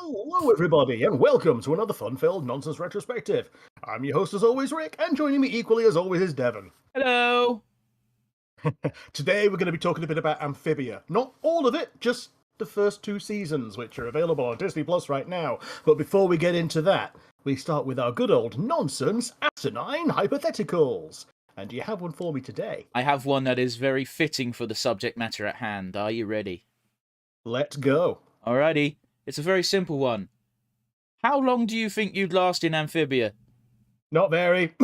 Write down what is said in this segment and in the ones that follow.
Hello, everybody, and welcome to another fun-filled nonsense retrospective. I'm your host, as always, Rick, and joining me equally as always is Devon. Hello. Today, we're going to be talking a bit about Amphibia. Not all of it, just the first two seasons, which are available on Disney Plus right now. But before we get into that, we start with our good old nonsense asinine hypotheticals. And do you have one for me today? I have one that is very fitting for the subject matter at hand. Are you ready? Let's go. Alrighty. It's a very simple one. How long do you think you'd last in Amphibia? Not very.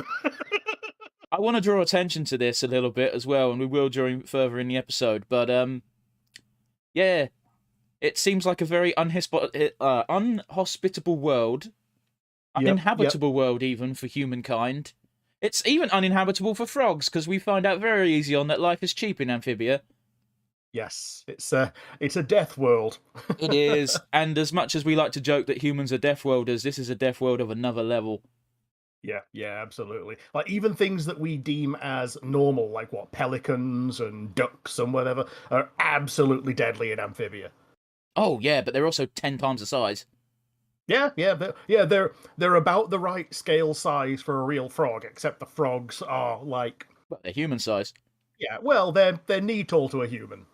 I want to draw attention to this a little bit as well, and we will during further in the episode. But yeah, it seems like a very unhospitable world, uninhabitable world even for humankind. It's even uninhabitable for frogs because we find out very easy on that life is cheap in Amphibia. Yes, it's a death world. It is, and as much as we like to joke that humans are death worlders, this is a death world of another level. Yeah, absolutely. Like, even things that we deem as normal, like pelicans and ducks and whatever, are absolutely deadly in Amphibia. Oh yeah, but they're also 10 times the size. They're about the right scale size for a real frog, except the frogs are like, Well, they're human size. yeah, well, they're knee tall to a human.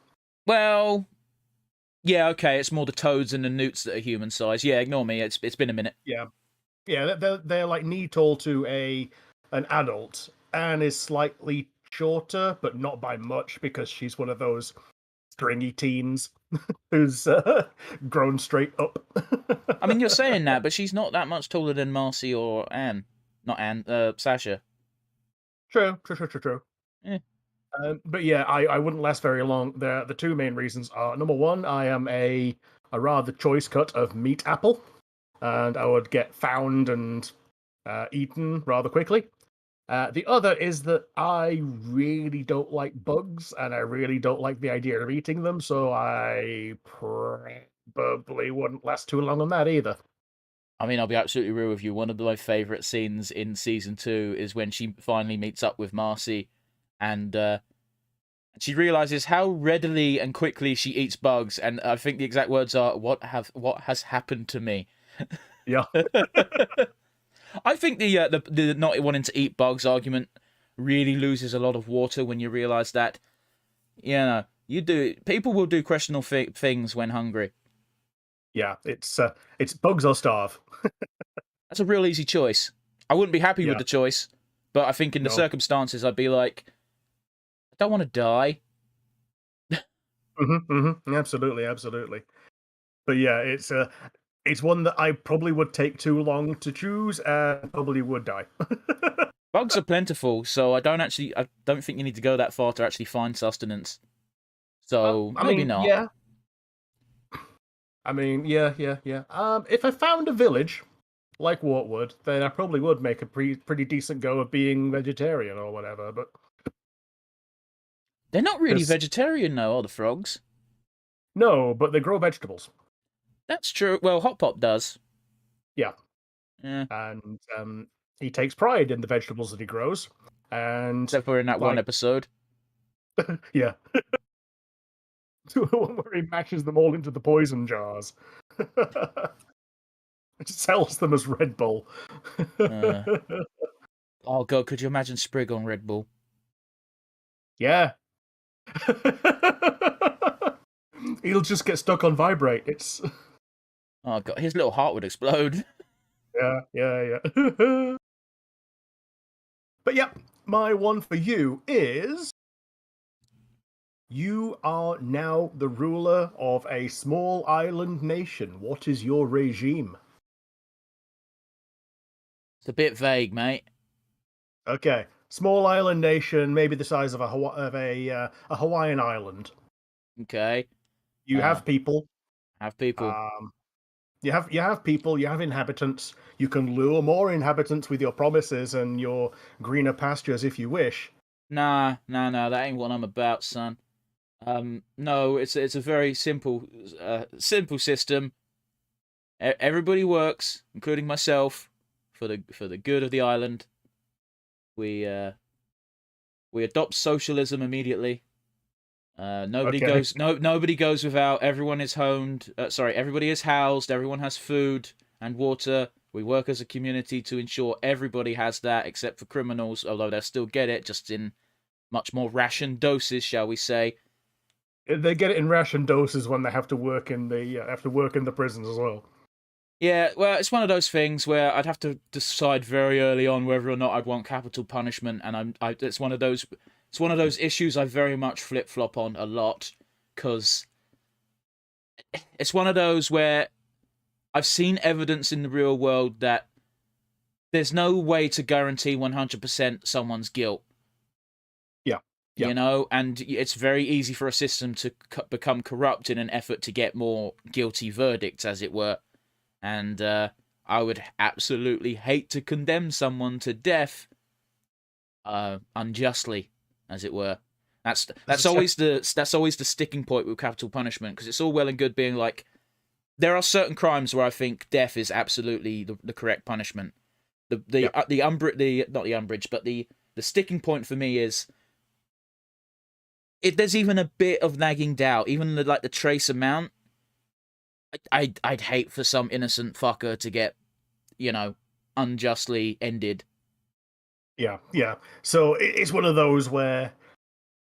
Well, yeah, okay, it's more the toads and the newts that are human size. Yeah, ignore me. It's been a minute. Yeah, they're like knee tall to an adult, and is slightly shorter, but not by much because she's one of those stringy teens who's grown straight up. I mean, you're saying that, but she's not that much taller than Marcy or Anne. Not Anne, Sasha. True. Yeah. But yeah, I wouldn't last very long. The two main reasons are, number one, I am a rather choice cut of meat apple, and I would get found and eaten rather quickly. The other is that I really don't like bugs, and I really don't like the idea of eating them, so I probably wouldn't last too long on that either. I mean, I'll be absolutely real with you. One of my favourite scenes in season 2 is when she finally meets up with Marcy, and she realizes how readily and quickly she eats bugs. And I think the exact words are, "What has happened to me?" Yeah. I think the not wanting to eat bugs argument really loses a lot of water when you realize that, people will do questionable things when hungry. Yeah, it's bugs or starve. That's a real easy choice. I wouldn't be happy with the choice, but I think in the No. circumstances, I'd be like, I don't want to die. Absolutely. But yeah, it's one that I probably would take too long to choose and probably would die. Bugs are plentiful, so I don't think you need to go that far to actually find sustenance. So maybe not. Yeah. I mean, yeah. If I found a village like Wartwood, then I probably would make a pretty decent go of being vegetarian or whatever. But they're not really vegetarian, though, are the frogs? No, but they grow vegetables. That's true. Well, Hot Pop does. Yeah. And he takes pride in the vegetables that he grows. And except for in that one episode. Yeah. The one where he mashes them all into the poison jars. Sells them as Red Bull. Oh god, could you imagine Sprig on Red Bull? Yeah. He'll just get stuck on vibrate. It's oh god, his little heart would explode. Yeah. But yeah, my one for you is, you are now the ruler of a small island nation. What is your regime? It's a bit vague, mate. Okay, small island nation, maybe the size of a Hawaiian island. Okay. You have people. Have people. You have people. You have inhabitants. You can lure more inhabitants with your promises and your greener pastures if you wish. Nah, that ain't what I'm about, son. No, it's a very simple system. Everybody works, including myself, for the good of the island. We adopt socialism immediately. Nobody Okay. goes. No, nobody goes without. Everyone is homed. Everybody is housed. Everyone has food and water. We work as a community to ensure everybody has that, except for criminals, although they'll still get it, just in much more ration doses, shall we say? They get it in ration doses when they have to work in the prisons as well. Yeah, well, it's one of those things where I'd have to decide very early on whether or not I'd want capital punishment, and it's one of those issues I very much flip flop on a lot, because it's one of those where I've seen evidence in the real world that there's no way to guarantee 100% someone's guilt. Yeah. Yeah. You know, and it's very easy for a system to become corrupt in an effort to get more guilty verdicts, as it were. And I would absolutely hate to condemn someone to death unjustly, as it were. That's always the sticking point with capital punishment, because it's all well and good being like, there are certain crimes where I think death is absolutely the correct punishment. The sticking point for me is, if there's even a bit of nagging doubt, even the trace amount, I'd hate for some innocent fucker to get, unjustly ended. Yeah, yeah. So it's one of those where,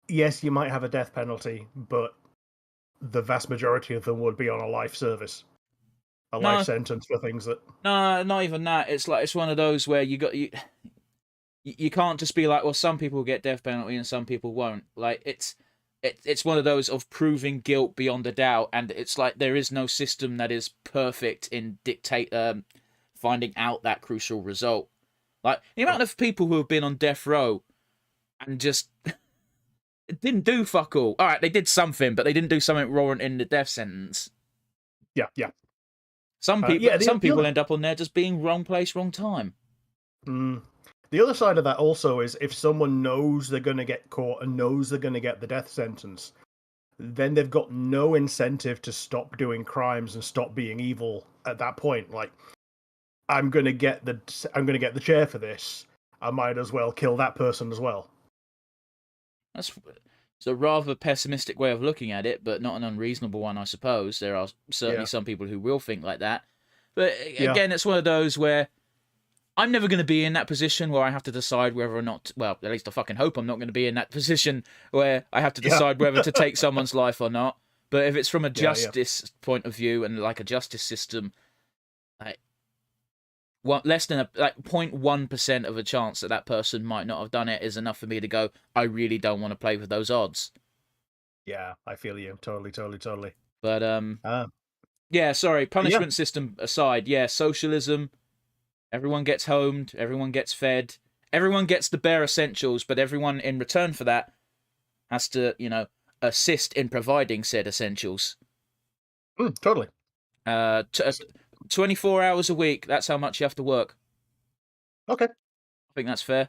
yes, you might have a death penalty, but the vast majority of them would be on a life service, a life sentence for things that. No, not even that. It's one of those where you can't just be like, well, some people get death penalty and some people won't. Like, it's one of those of proving guilt beyond a doubt, and it's like there is no system that is perfect in finding out that crucial result. Like, the amount of people who have been on death row and just didn't do fuck all. All right, they did something, but they didn't do something warranting the death sentence. Yeah, yeah. Some people end up on there just being wrong place, wrong time. The other side of that also is, if someone knows they're going to get caught and knows they're going to get the death sentence, then they've got no incentive to stop doing crimes and stop being evil at that point. Like, I'm going to get the chair for this. I might as well kill that person as well. It's a rather pessimistic way of looking at it, but not an unreasonable one, I suppose. There are certainly some people who will think like that. But again, it's one of those where I'm never going to be in that position where I have to decide whether or not, well, at least I fucking hope I'm not going to be in that position where I have to decide whether to take someone's life or not. But if it's from a justice point of view and like a justice system, less than 0.1% of a chance that person might not have done it is enough for me to go, I really don't want to play with those odds. Yeah, I feel you. Totally. But, punishment system aside, socialism, everyone gets homed, everyone gets fed, everyone gets the bare essentials, but everyone in return for that has to, assist in providing said essentials. Totally. 24 hours a week, that's how much you have to work. Okay. I think that's fair.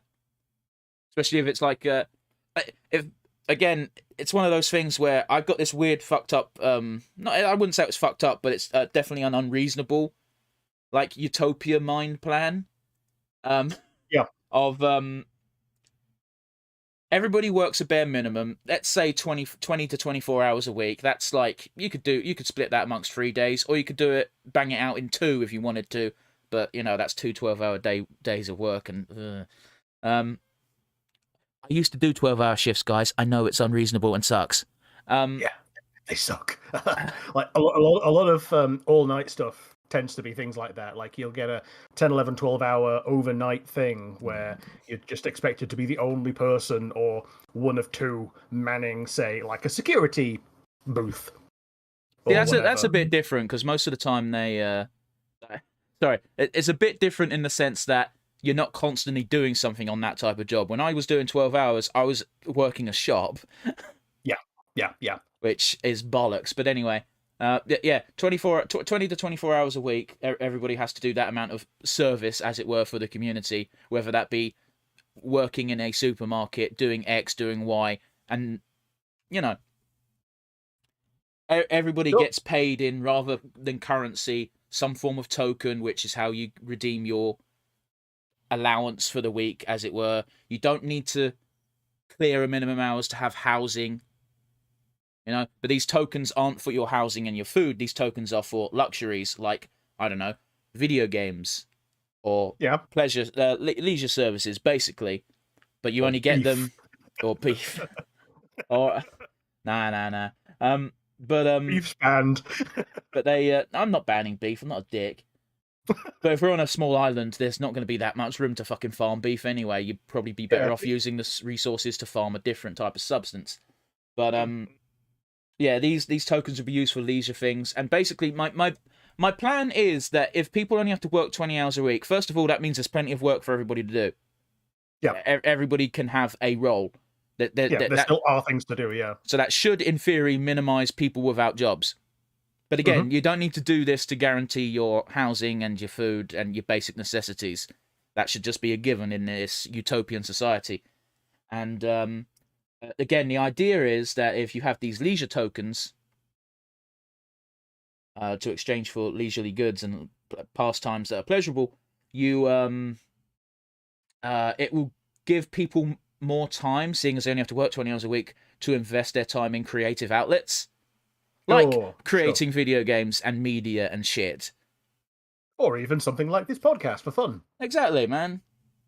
Especially if it's like, it's one of those things where I've got this weird fucked up, I wouldn't say it was fucked up, but it's definitely an unreasonable, like, utopia mind plan. Of, everybody works a bare minimum, let's say 20 to 24 hours a week. That's like, you could split that amongst 3 days, or you could do it, bang it out in 2 if you wanted to, but, that's 2 12-hour days of work, and, I used to do 12-hour shifts, guys. I know it's unreasonable and sucks. Yeah, they suck. Like, a lot of all-night stuff tends to be things like that. Like, you'll get a 10, 11, 12-hour overnight thing where you're just expected to be the only person or one of two manning, say, like a security booth. Yeah, that's a bit different, because most of the time it's a bit different in the sense that you're not constantly doing something on that type of job. When I was doing 12 hours, I was working a shop. Yeah. Which is bollocks. But anyway, 20 to 24 hours a week, everybody has to do that amount of service, as it were, for the community, whether that be working in a supermarket, doing X, doing Y, and, everybody gets paid in, rather than currency, some form of token, which is how you redeem your allowance for the week, as it were. You don't need to clear a minimum hours to have housing. you know. But these tokens aren't for your housing and your food. These tokens are for luxuries like, I don't know, video games or pleasure, leisure services, basically. But you Or only get beef. them, or beef, or nah. Beef's banned. But they, I'm not banning beef. I'm not a dick. But if we're on a small island, there's not going to be that much room to fucking farm beef anyway. You'd probably be better off using the resources to farm a different type of substance. But yeah, these tokens will be used for leisure things. And basically, my plan is that if people only have to work 20 hours a week, first of all, that means there's plenty of work for everybody to do. Yeah, everybody can have a role. There still are things to do. Yeah. So that should, in theory, minimize people without jobs. But again, you don't need to do this to guarantee your housing and your food and your basic necessities. That should just be a given in this utopian society. And again, the idea is that if you have these leisure tokens to exchange for leisurely goods and pastimes that are pleasurable, you it will give people more time, seeing as they only have to work 20 hours a week, to invest their time in creative outlets. Like creating video games and media and shit. Or even something like this podcast for fun. Exactly, man.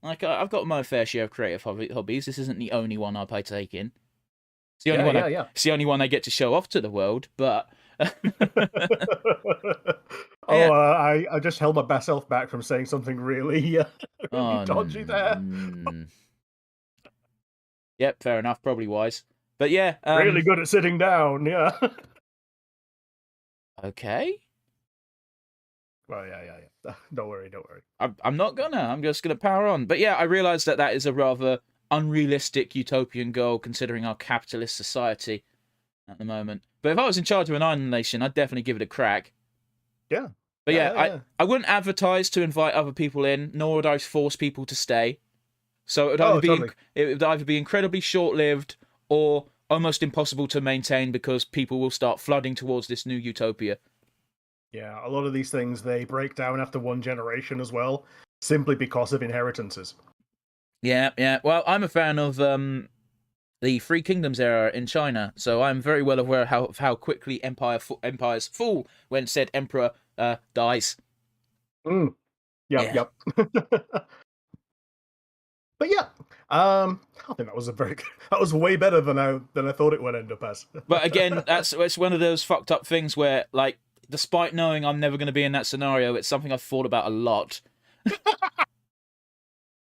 Like, I've got my fair share of creative hobbies. This isn't the only one I partake in. It's the only one it's the only one I get to show off to the world, but... I just held myself back from saying something really, dodgy there. Yep, fair enough. Probably wise. But yeah... really good at sitting down, yeah. Okay. Well, yeah. Don't worry. I'm not gonna. I'm just gonna power on. But yeah, I realise that is a rather unrealistic utopian goal considering our capitalist society at the moment. But if I was in charge of an island nation, I'd definitely give it a crack. Yeah. But I wouldn't advertise to invite other people in, nor would I force people to stay. So it would either be incredibly short-lived or almost impossible to maintain because people will start flooding towards this new utopia. Yeah, a lot of these things, they break down after one generation as well, simply because of inheritances. Yeah. Well, I'm a fan of the Three Kingdoms era in China, so I'm very well aware of how quickly empires fall when said emperor dies. Yep. But yeah, I think that was way better than I thought it would end up as. But again, it's one of those fucked up things where, like, despite knowing I'm never going to be in that scenario, it's something I've thought about a lot.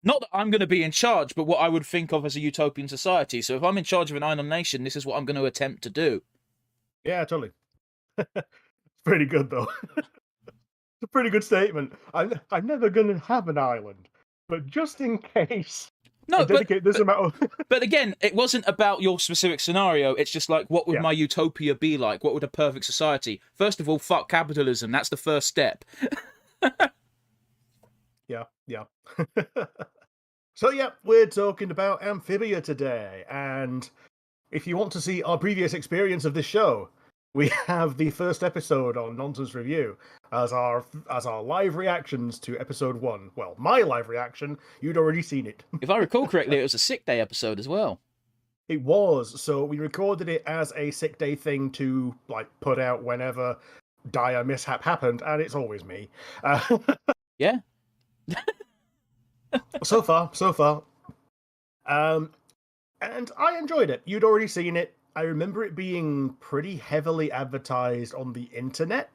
Not that I'm going to be in charge, but what I would think of as a utopian society. So if I'm in charge of an island nation, this is what I'm going to attempt to do. Yeah, totally. It's pretty good, though. It's a pretty good statement. I'm never going to have an island, but just in case... No, dedicate this amount of... But again, it wasn't about your specific scenario. It's just like, what would my utopia be like? What would a perfect society? First of all, fuck capitalism. That's the first step. Yeah. So yeah, we're talking about Amphibia today, and if you want to see our previous experience of this show, we have the first episode on Nonsense Review as our live reactions to episode 1. Well, my live reaction, you'd already seen it. If I recall correctly, it was a sick day episode as well. It was, so we recorded it as a sick day thing to like put out whenever dire mishap happened, and it's always me. Yeah. So far. And I enjoyed it. You'd already seen it. I remember it being pretty heavily advertised on the internet,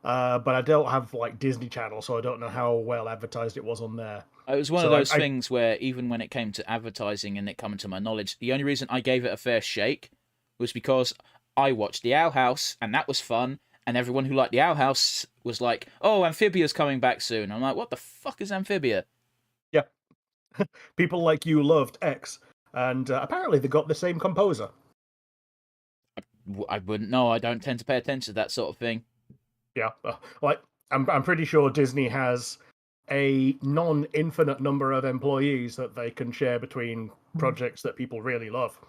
but I don't have like Disney Channel, so I don't know how well advertised it was on there. It was one of those things where even when it came to advertising and it coming to my knowledge, the only reason I gave it a fair shake was because I watched The Owl House, and that was fun, and everyone who liked The Owl House was like, oh, Amphibia's coming back soon. I'm like, what the fuck is Amphibia? Yeah. People like you loved X, and apparently they got the same composer. I wouldn't know. I don't tend to pay attention to that sort of thing. Yeah, like I'm pretty sure Disney has a non-infinite number of employees that they can share between projects that people really love.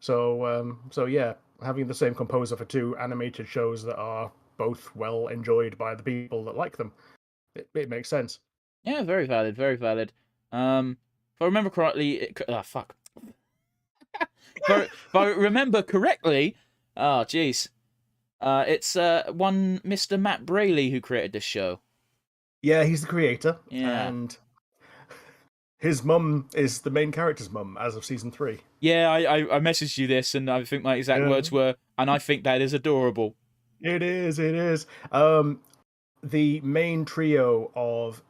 So yeah, having the same composer for 2 animated shows that are both well enjoyed by the people that like them, it makes sense. Yeah, very valid, very valid. If I remember correctly, fuck. If I remember correctly, Oh, jeez. It's one Mr. Matt Braley who created this show. Yeah, he's the creator, Yeah. and his mum is the main character's mum as of season 3. Yeah, I messaged you this, and I think my exact Yeah, words were, and I think that is adorable. it is. It is. The main trio of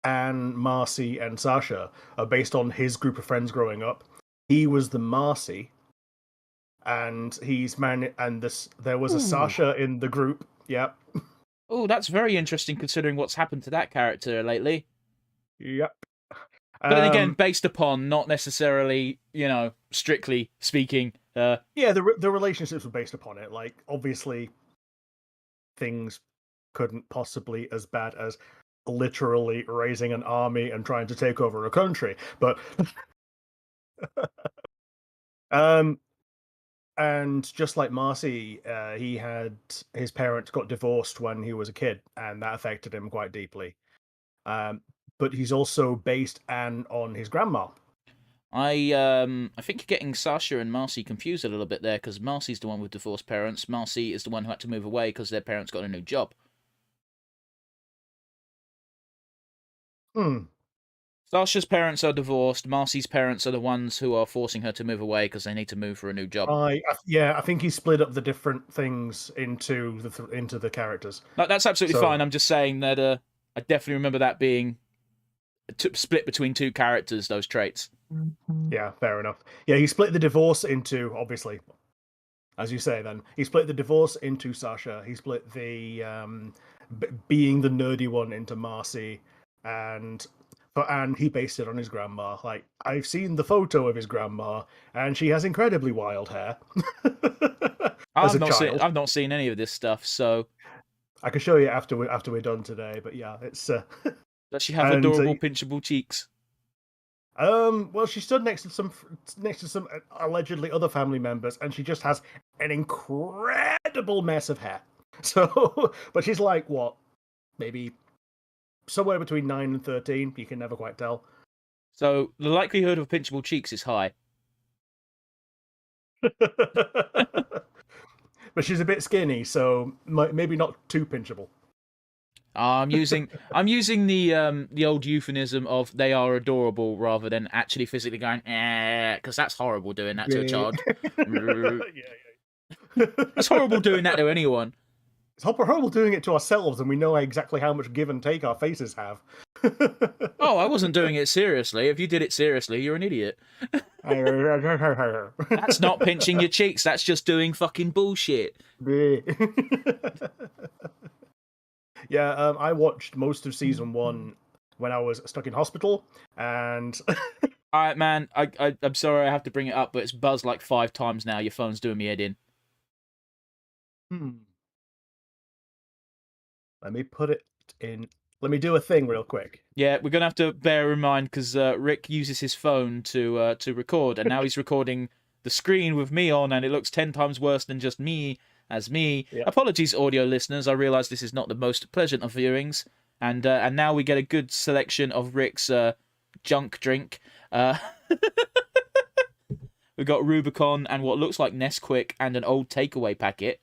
Anne, Marcy, and Sasha are based on his group of friends growing up. He was the Marcy, and there was a Ooh. Sasha in the group. Yep. Oh, that's very interesting considering what's happened to that character lately. Yep. But then again, based upon, not necessarily, strictly speaking. Yeah, the relationships were based upon it. Like, obviously, things couldn't possibly as bad as literally raising an army and trying to take over a country. But um and just like Marcy, his parents got divorced when he was a kid, and that affected him quite deeply. Um, but he's also based Anne on his grandma. I think you're getting Sasha and Marcy confused a little bit there, because Marcy's the one with divorced parents. Marcy is the one who had to move away because their parents got a new job. Hmm. Sasha's parents are divorced. Marcy's parents are the ones who are forcing her to move away because they need to move for a new job. Yeah, I think he split up the different things into the characters. Like, that's absolutely So fine. I'm just saying that I definitely remember that being split between two characters, those traits. yeah, fair enough. Yeah, he split the divorce into, obviously, as you say. Then he split the divorce into Sasha. He split the being the nerdy one into Marcy, and for Anne, he based it on his grandma. Like, I've seen the photo of his grandma, and she has incredibly wild hair. As a child, I've not seen any of this stuff, so I can show you after we're done today. But yeah, it's does she have and adorable pinchable cheeks? well, she stood next to some allegedly other family members, and she just has an incredible mess of hair. So, but she's like, what, maybe somewhere between 9 and 13. You can never quite tell. So the likelihood of pinchable cheeks is high. But she's a bit skinny, so maybe not too pinchable. I'm using the old euphemism of they are adorable rather than actually physically going because that's horrible doing that to a child. Yeah. That's horrible doing that to anyone. It's horrible doing it to ourselves, and we know exactly how much give and take our faces have. Oh, I wasn't doing it seriously. If you did it seriously, you're an idiot. That's not pinching your cheeks. That's just doing fucking bullshit. Yeah, I watched most of season 1 when I was stuck in hospital, and All right, man. I'm sorry I have to bring it up, but it's buzzed like 5 times now. Your phone's doing me head in. let me put it in. Let me do a thing real quick. Yeah, we're gonna have to bear in mind because Rick uses his phone to record, and now he's recording the screen with me on, and it looks 10 times worse than just me as me. Yeah. Apologies, audio listeners. I realise this is not the most pleasant of viewings, and now we get a good selection of Rick's junk drink. We've got Rubicon and what looks like Nesquik and an old takeaway packet.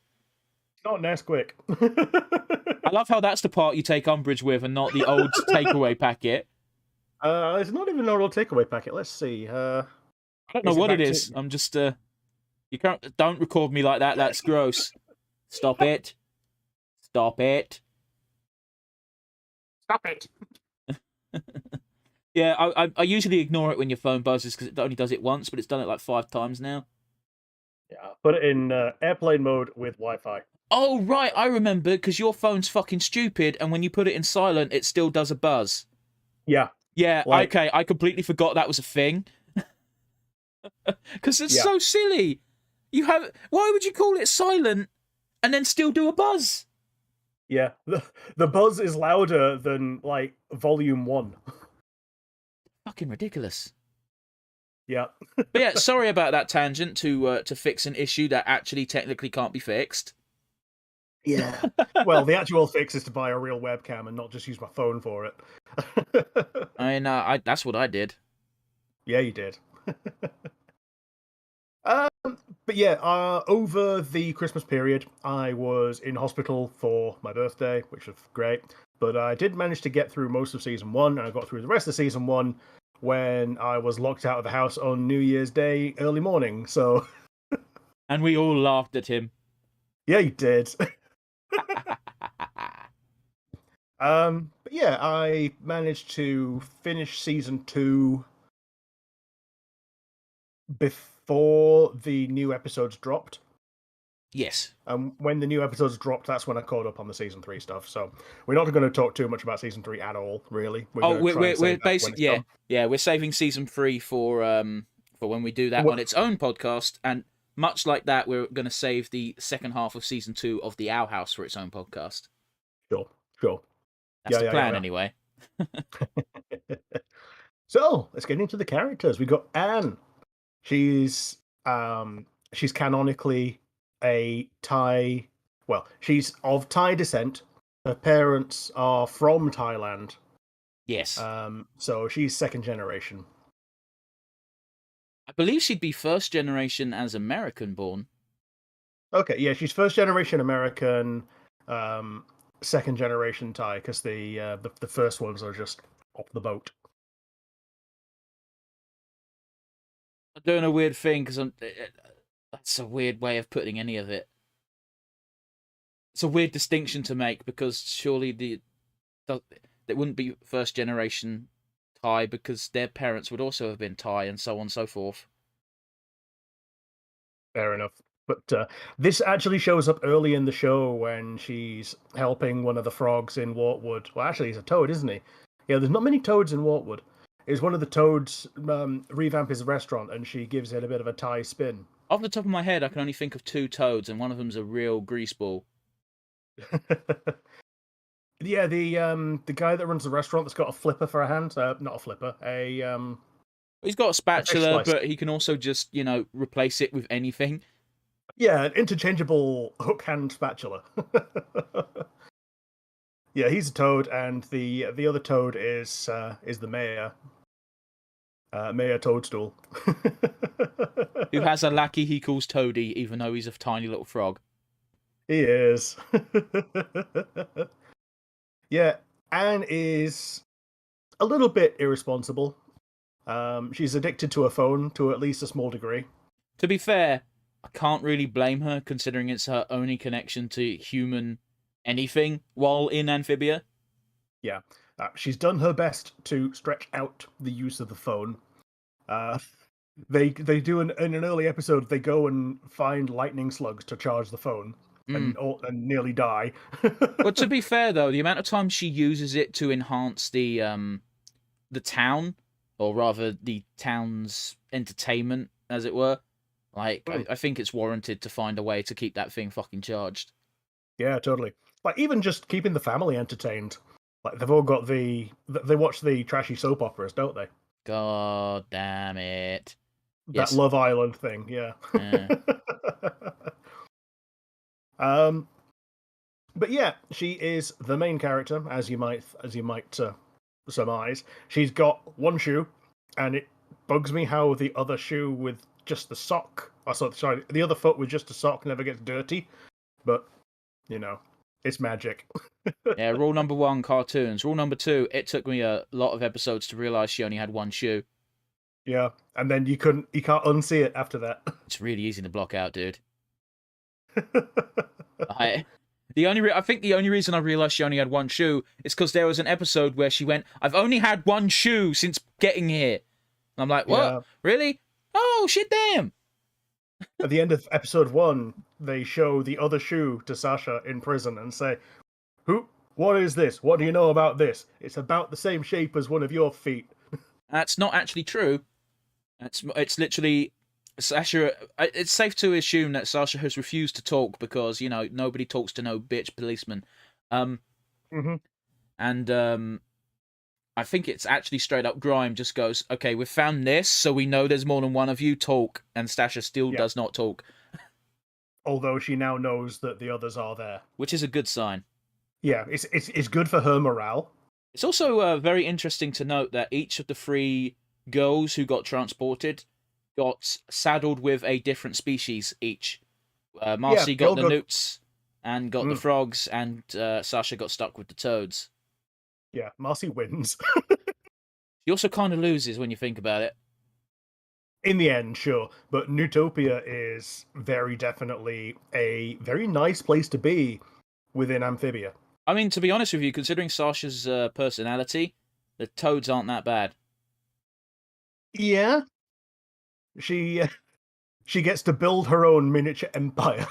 Not Nesquik. I love how that's the part you take umbrage with and not the old takeaway packet. It's not even an old takeaway packet. Let's see. I don't know what it is. I'm just you can't. Don't record me like that. That's gross. Stop it. Stop it. Stop it. Yeah, I usually ignore it when your phone buzzes because it only does it once, but it's done it like 5 times now. Yeah, put it in airplane mode with Wi-Fi. Oh, right, I remember, because your phone's fucking stupid, and when you put it in silent, it still does a buzz. Yeah. Yeah, okay, I completely forgot that was a thing. Because it's so silly. Why would you call it silent and then still do a buzz? Yeah, the buzz is louder than, like, volume 1. Fucking ridiculous. Yeah. But yeah, sorry about that tangent to fix an issue that actually technically can't be fixed. Yeah. Well, the actual fix is to buy a real webcam and not just use my phone for it. I mean, that's what I did. Yeah, you did. But yeah, over the Christmas period, I was in hospital for my birthday, which was great. But I did manage to get through most of season one, and I got through the rest of season one when I was locked out of the house on New Year's Day early morning. So And we all laughed at him. yeah, you did. But yeah, I managed to finish season two before the new episodes dropped. Yes. When the new episodes dropped, that's when I caught up on the season three stuff. So we're not going to talk too much about season three at all, really. We're basically we're saving season 3 for when we do that on its own podcast, and much like that, we're going to save the second half of season 2 of the Owl House for its own podcast. Sure. That's the plan, anyway. So let's get into the characters. We got Anne. She's canonically a Thai. Well, she's of Thai descent. Her parents are from Thailand. Yes. So she's second generation. I believe she'd be first generation as American born. Okay, yeah, she's first generation American, second generation Thai, because the first ones are just off the boat. I'm doing a weird thing because that's a weird way of putting any of it. It's a weird distinction to make because surely it wouldn't be first generation Thai because their parents would also have been Thai and so on and so forth. Fair enough. But this actually shows up early in the show when she's helping one of the frogs in Wartwood. Well, actually, he's a toad, isn't he? Yeah, there's not many toads in Wartwood. Is one of the toads revamp his restaurant, and she gives it a bit of a Thai spin. Off the top of my head, I can only think of 2 toads, and one of them's a real greaseball. Yeah, the guy that runs the restaurant that's got a flipper for a hand. Not a flipper, He's got a spatula, but he can also just, replace it with anything. Yeah, an interchangeable hook hand spatula. Yeah, he's a toad, and the other toad is the mayor. Mayor Toadstool. Who has a lackey he calls Toady, even though he's a tiny little frog. He is. Yeah, Anne is a little bit irresponsible. She's addicted to her phone to at least a small degree. To be fair, I can't really blame her, considering it's her only connection to human anything while in Amphibia. Yeah, she's done her best to stretch out the use of the phone. They do in an early episode. They go and find lightning slugs to charge the phone, and nearly die. But to be fair, though, the amount of time she uses it to enhance the town, or rather the town's entertainment, as it were, like I think it's warranted to find a way to keep that thing fucking charged. Yeah, totally. Like even just keeping the family entertained. Like they've all got they watch the trashy soap operas, don't they? God damn it. That Love Island thing, yeah. But yeah, she is the main character, as you might surmise. She's got one shoe, and it bugs me how the other shoe with just the sock, the other foot with just a sock never gets dirty. But it's magic. Yeah, rule number 1, cartoons. Rule number 2, it took me a lot of episodes to realise she only had one shoe. Yeah, and then you can't unsee it after that. It's really easy to block out, dude. I think the only reason I realised she only had one shoe is because there was an episode where she went, "I've only had one shoe since getting here." And I'm like, "What? Yeah. Really? Oh, shit, damn." At the end of episode 1, they show the other shoe to Sasha in prison and say, what is this? What do you know about this? It's about the same shape as one of your feet. That's not actually true. It's literally Sasha. It's safe to assume that Sasha has refused to talk because nobody talks to no bitch policeman. Mm-hmm. And I think it's actually straight up Grime just goes, "Okay, we've found this, so we know there's more than one of you. Talk." And Sasha still does not talk. Although she now knows that the others are there, which is a good sign. Yeah, it's good for her morale. It's also very interesting to note that each of the 3 girls who got transported got saddled with a different species each. Yeah, Marcy they got all the got. newts and got the frogs, and Sasha got stuck with the toads. Yeah, Marcy wins. She also kind of loses when you think about it. In the end, sure. But Newtopia is very definitely a very nice place to be within Amphibia. I mean, to be honest with you, considering Sasha's personality, the toads aren't that bad. Yeah, she she gets to build her own miniature empire,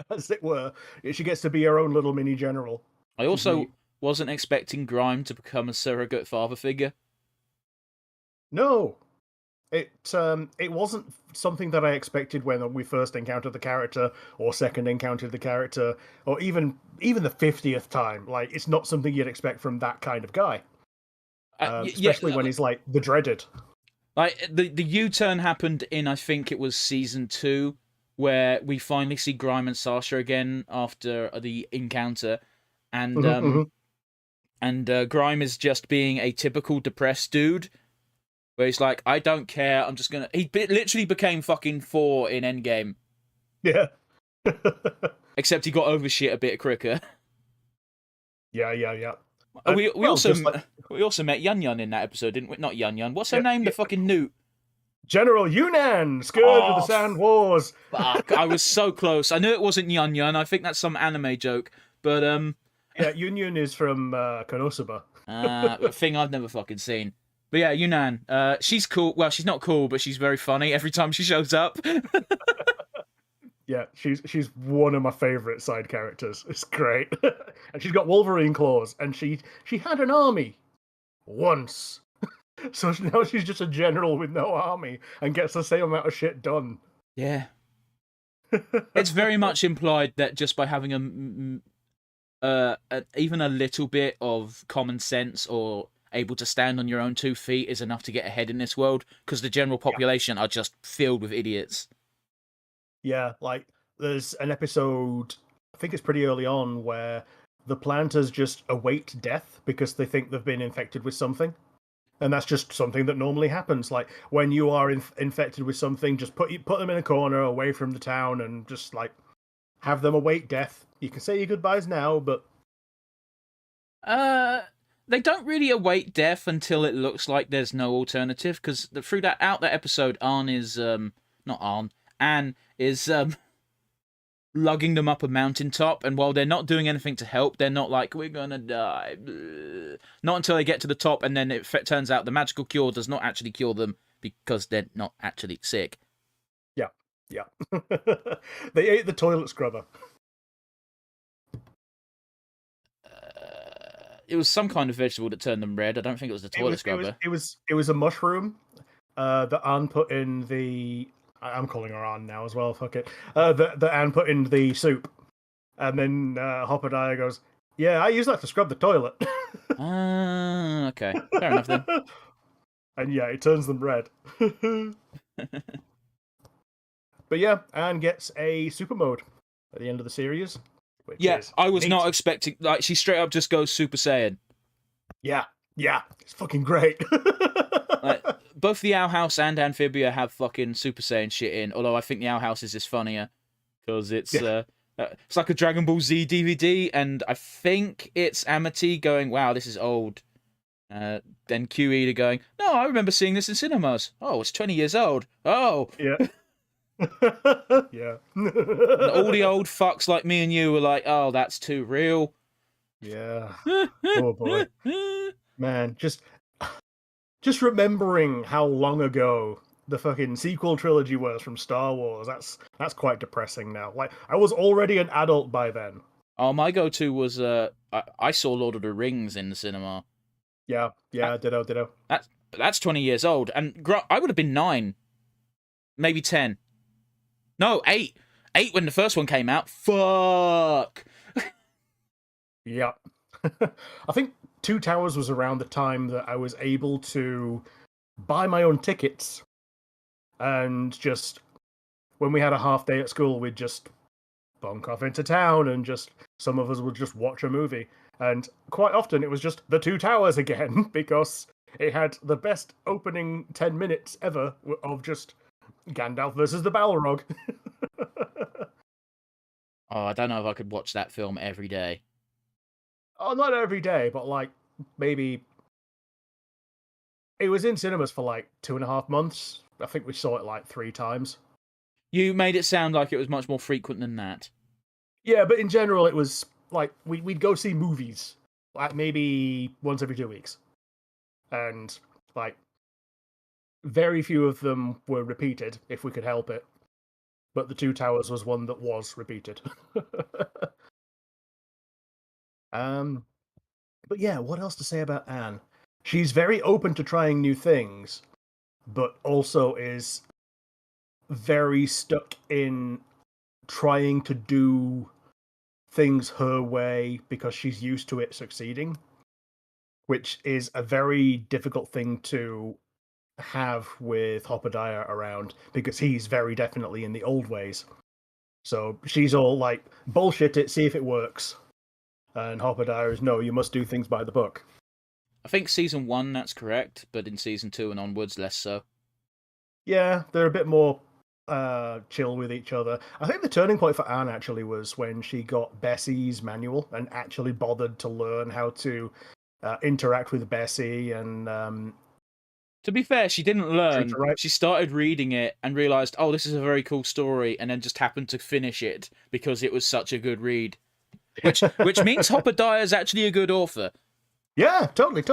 as it were. She gets to be her own little mini general. I also wasn't expecting Grime to become a surrogate father figure. No, it wasn't something that I expected when we first encountered the character, or second encountered the character, or even the 50th time. Like, it's not something you'd expect from that kind of guy. Especially when he's like the dreaded. Like the U-turn happened in, I think it was season 2, where we finally see Grime and Sasha again after the encounter, and Grime is just being a typical depressed dude, where he's like, I don't care, I'm just gonna. He literally became fucking 4 in Endgame. Yeah. Except he got over shit a bit quicker. Yeah. We also met Yun Yun in that episode, didn't we? Not Yun Yun. What's her name? The fucking newt. General Yunnan, Scourge of the Sand Wars. Fuck, I was so close. I knew it wasn't Yun Yun. I think that's some anime joke. But yeah, Yun is from Konosuba. A thing I've never fucking seen. But yeah, Yunnan. She's cool. Well, she's not cool, but she's very funny every time she shows up. Yeah, she's one of my favorite side characters. It's great. And she's got Wolverine claws, and she had an army once. So now she's just a general with no army and gets the same amount of shit done. Yeah. It's very much implied that just by having even a little bit of common sense or able to stand on your own 2 feet is enough to get ahead in this world, because the general population are just filled with idiots. Yeah, like, there's an episode, I think it's pretty early on, where the planters just await death because they think they've been infected with something. And that's just something that normally happens. Like, when you are infected with something, just put them in a corner away from the town and just, like, have them await death. You can say your goodbyes now, but... They don't really await death until it looks like there's no alternative, because through that episode, Anne is, Anne is lugging them up a mountaintop, and while they're not doing anything to help, they're not like, we're gonna die. Not until they get to the top, and then it turns out the magical cure does not actually cure them because they're not actually sick. Yeah. They ate the toilet scrubber. It was some kind of vegetable that turned them red. I don't think it was the toilet scrubber. It was a mushroom that Anne put in the... I'm calling her Anne now as well, fuck it. That Anne put in the soup. And then Hoppediah goes, yeah, I use that to scrub the toilet. Okay. Fair enough then. And yeah, it turns them red. But yeah, Anne gets a super mode at the end of the series. Yeah, I was not expecting... Like, she straight up just goes Super Saiyan. Yeah, it's fucking great. Like, both the Owl House and Amphibia have fucking Super Saiyan shit in, although I think the Owl House is just funnier, because it's like a Dragon Ball Z DVD, and I think it's Amity going, wow, this is old. Then QE going, no, I remember seeing this in cinemas. Oh, it's 20 years old. Oh. Yeah. Yeah. And all the old fucks like me and you were like, oh, that's too real. Yeah. Oh boy. Man, just remembering how long ago the fucking sequel trilogy was from Star Wars, that's quite depressing now. Like, I was already an adult by then. Oh, my go-to was I saw Lord of the Rings in the cinema. Yeah, ditto. That's 20 years old, and I would have been 9, maybe 10. No, 8 when the first one came out. Fuck. Yeah. I think Two Towers was around the time that I was able to buy my own tickets, and just when we had a half day at school, we'd just bunk off into town, and just some of us would just watch a movie. And quite often it was just The Two Towers again, because it had the best opening 10 minutes ever of just Gandalf versus the Balrog. Oh, I don't know if I could watch that film every day. Oh, not every day, but like maybe it was in cinemas for like 2.5 months. I think we saw it like 3 times. You made it sound like it was much more frequent than that. Yeah, but in general, it was like we'd go see movies like maybe once every 2 weeks, and like very few of them were repeated if we could help it. But The Two Towers was one that was repeated. um, but yeah, what else to say about Anne? She's very open to trying new things, but also is very stuck in trying to do things her way because she's used to it succeeding, which is a very difficult thing to have with Hoppediah around because he's very definitely in the old ways. So she's all like, bullshit it, see if it works. And Hoppediah is, no, you must do things by the book. I think season 1 that's correct, but in season 2 and onwards less so. Yeah, they're a bit more chill with each other. I think the turning point for Anne actually was when she got Bessie's manual and actually bothered to learn how to interact with Bessie and To be fair, she didn't learn. right. She started reading it and realized, oh, this is a very cool story, and then just happened to finish it because it was such a good read. Which means Hoppediah is actually a good author. Yeah, totally.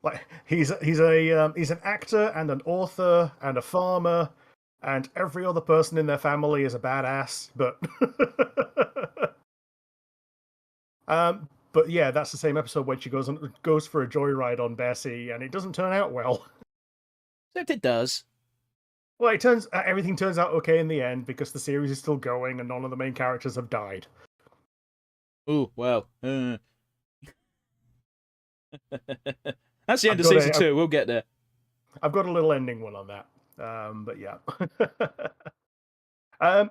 Like he's an actor and an author and a farmer, and every other person in their family is a badass. But but yeah, that's the same episode when she goes for a joyride on Bessie, and it doesn't turn out well. Except it does. Well, everything turns out okay in the end because the series is still going and none of the main characters have died. Ooh, well. That's the end of season 2. We'll get there. I've got a little ending one on that. But yeah.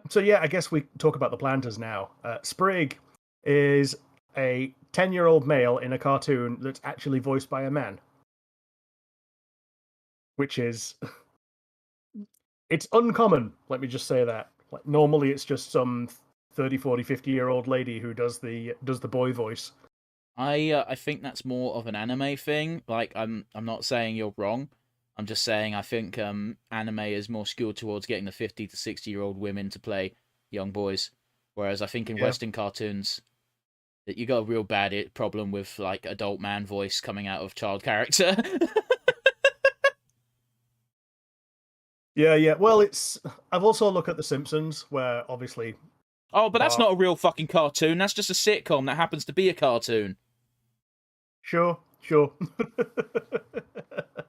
So yeah, I guess we talk about the planters now. Sprig is a 10-year-old male in a cartoon that's actually voiced by a man. Which is... it's uncommon, let me just say that. Like normally it's just some 30, 40, 50-year-old lady who does the boy voice. I think that's more of an anime thing. Like I'm not saying you're wrong. I'm just saying I think anime is more skewed towards getting the 50 to 60-year-old women to play young boys, whereas I think in Western cartoons that you got a real bad problem with like adult man voice coming out of child character. Yeah. Well, I've also looked at The Simpsons, where obviously... Oh, but that's not a real fucking cartoon. That's just a sitcom that happens to be a cartoon. Sure.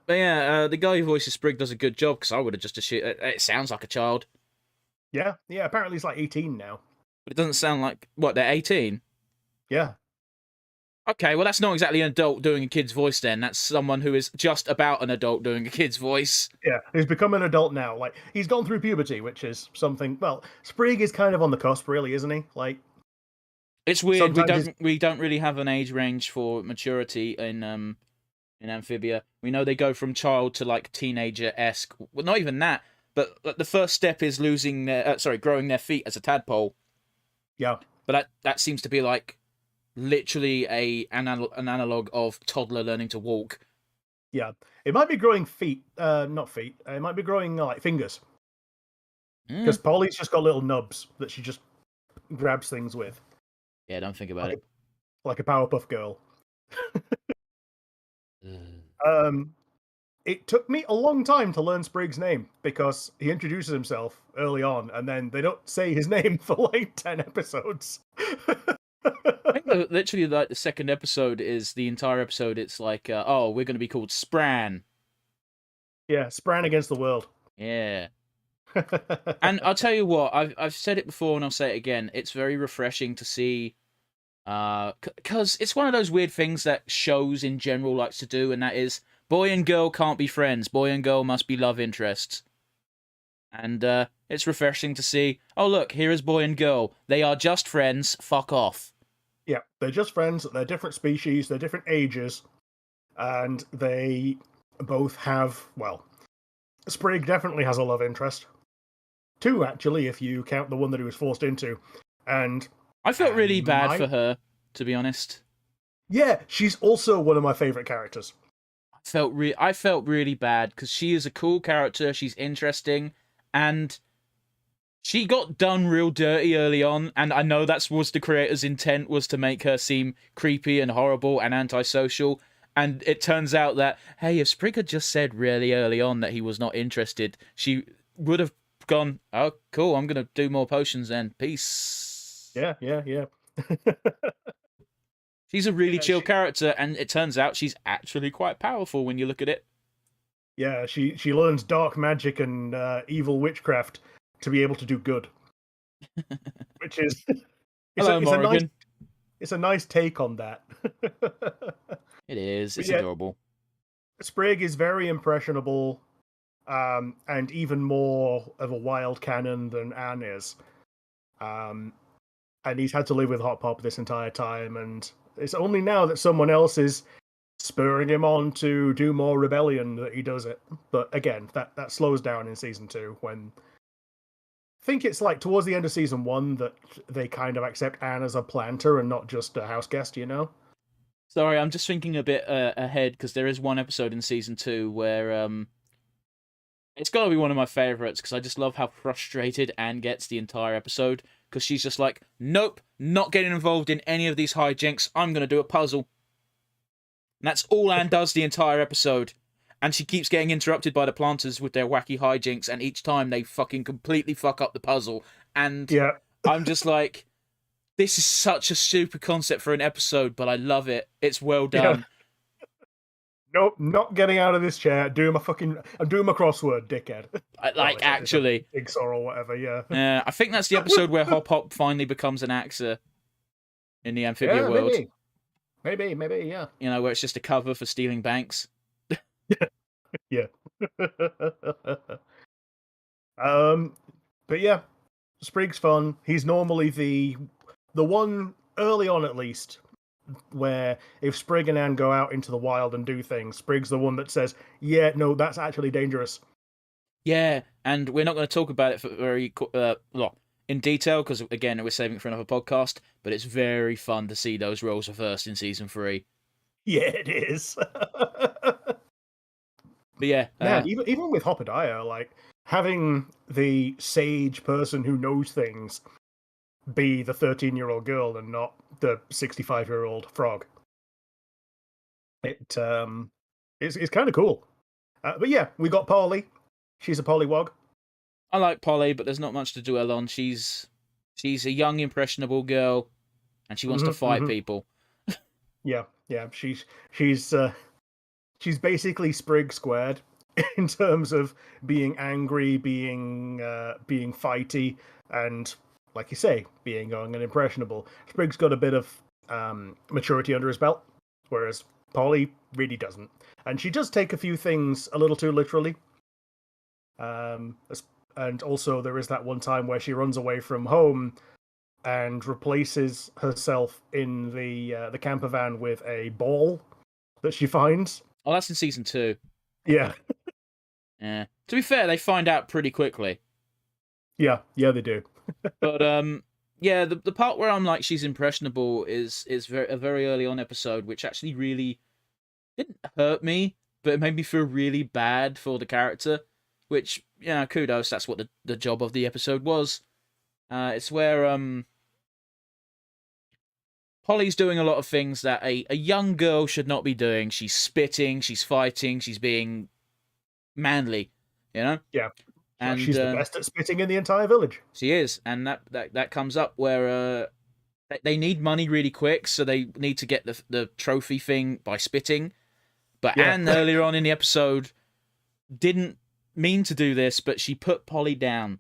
But yeah, the guy who voices Sprig does a good job, because I would have just assumed it sounds like a child. Yeah, apparently he's like 18 now. But it doesn't sound like... What, they're 18? Yeah. Okay, well, that's not exactly an adult doing a kid's voice then. That's someone who is just about an adult doing a kid's voice. Yeah, he's become an adult now. Like, he's gone through puberty, which is something... Well, Sprig is kind of on the cusp, really, isn't he? Like... It's weird. We don't really have an age range for maturity in Amphibia. We know they go from child to like teenager-esque. Well, not even that. But the first step is growing their feet as a tadpole. Yeah. But that seems to be like literally an analog of toddler learning to walk. Yeah, it might be growing feet, not feet. It might be growing like fingers. Because Paulie's just got little nubs that she just grabs things with. Yeah, don't think about it. Like a Powerpuff Girl. It took me a long time to learn Sprig's name because he introduces himself early on, and then they don't say his name for like 10 episodes. I think literally like the second episode is the entire episode. It's like, oh, we're going to be called Spran. Yeah, Spran against the world. Yeah. And I'll tell you what, I've said it before and I'll say it again. It's very refreshing to see, because it's one of those weird things that shows in general likes to do, and that is boy and girl can't be friends. Boy and girl must be love interests. And it's refreshing to see, oh look, here is boy and girl. They are just friends. Fuck off. Yeah, they're just friends. They're different species. They're different ages. And they both have, well, Sprig definitely has a love interest. Two, actually, if you count the one that he was forced into. And I felt really bad my for her, to be honest. yeah, she's also one of my favorite characters. I felt really bad because she is a cool character. She's interesting, and she got done real dirty early on. And I know that was the creator's intent, was to make her seem creepy and horrible and antisocial. And it turns out that, hey, if Sprig had just said really early on that he was not interested, she would have gone, oh, cool, I'm gonna do more potions then. Peace. Yeah, yeah, yeah. She's a really Yeah, chill character, and it turns out she's actually quite powerful when you look at it. yeah, she learns dark magic and evil witchcraft to be able to do good, which is Hello, Morrigan. It's a nice take on that. It is. It's yeah, adorable. Sprig is very impressionable, and even more of a wild cannon than Anne is. And he's had to live with Hot Pop this entire time, and it's only now that someone else is spurring him on to do more rebellion that he does it. But again, that slows down in season 2 when I think it's like towards the end of season 1 that they kind of accept Anne as a planter and not just a house guest, you know? Sorry, I'm just thinking a bit ahead because there is one episode in season 2 where it's got to be one of my favorites because I just love how frustrated Anne gets the entire episode because she's just like, nope, not getting involved in any of these hijinks. I'm going to do a puzzle. And that's all Anne does the entire episode. And she keeps getting interrupted by the planters with their wacky hijinks, and each time they fucking completely fuck up the puzzle. And yeah. I'm just like, this is such a super concept for an episode, but I love it. It's well done. Yeah. Nope, not getting out of this chair. I'm doing my crossword, dickhead. Actually. Jigsaw or whatever, yeah. Yeah, I think that's the episode where Hop Hop finally becomes an Axer in the Amphibia world. Maybe, yeah. You know, where it's just a cover for stealing banks. Yeah. But yeah, Sprig's fun. He's normally the one early on, at least, where if Sprig and Anne go out into the wild and do things, Sprig's the one that says, "Yeah, no, that's actually dangerous." Yeah, and we're not going to talk about it for very in detail because again, we're saving it for another podcast. But it's very fun to see those roles reversed in season 3. Yeah, it is. But yeah, man, even with Hoppediah, like having the sage person who knows things be the 13-year-old girl and not the 65-year-old frog. It's kind of cool. But yeah, we got Paulie. She's a pollywog. I like Paulie, but there's not much to dwell on. She's a young, impressionable girl, and she wants to fight people. Yeah. She's basically Sprig squared in terms of being angry, being fighty, and like you say, being young and impressionable. Sprig's got a bit of maturity under his belt, whereas Paulie really doesn't. And she does take a few things a little too literally. And also there is that one time where she runs away from home and replaces herself in the camper van with a ball that she finds. Oh, that's in season 2. Yeah. Yeah. To be fair, they find out pretty quickly. Yeah, they do. But yeah, the part where I'm like she's impressionable is a very early on episode, which actually really didn't hurt me, but it made me feel really bad for the character. Which, yeah, kudos. That's what the job of the episode was. It's where Polly's doing a lot of things that a young girl should not be doing. She's spitting, she's fighting, she's being manly, you know? Yeah. And she's the best at spitting in the entire village. She is, and that comes up where they need money really quick, so they need to get the trophy thing by spitting. But yeah. Anne, earlier on in the episode, didn't mean to do this, but she put Polly down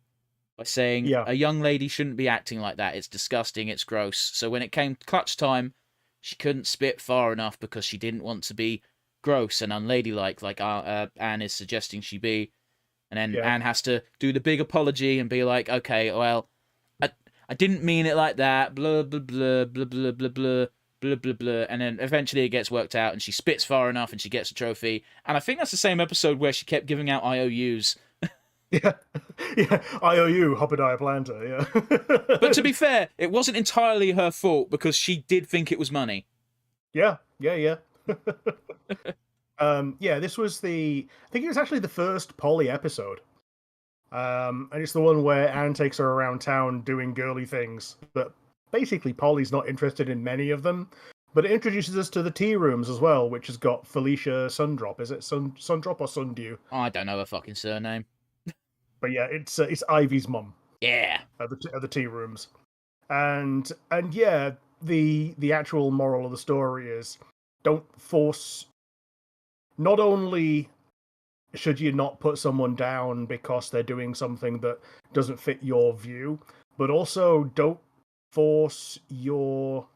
by saying a young lady shouldn't be acting like that. It's disgusting. It's gross. So when it came clutch time, she couldn't spit far enough because she didn't want to be gross and unladylike, like Anne is suggesting she be. And then Anne has to do the big apology and be like, okay, well, I didn't mean it like that. Blah, blah, blah, blah, blah, blah, blah, blah blah blah, and then eventually it gets worked out, and she spits far enough, and she gets a trophy. And I think that's the same episode where she kept giving out IOUs. Yeah, yeah. IOU, Hoppediah Planter. Yeah. But to be fair, it wasn't entirely her fault because she did think it was money. Yeah. Yeah. This was I think it was actually the first Paulie episode. And it's the one where Anne takes her around town doing girly things, but basically Paulie's not interested in many of them. But it introduces us to the tea rooms as well, which has got Felicia Sundrop. Is it Sundrop or Sundew? I don't know her fucking surname. But yeah, it's Ivy's mum. Yeah. At the tea rooms, and yeah, the actual moral of the story is don't force. Not only should you not put someone down because they're doing something that doesn't fit your view, but also don't force your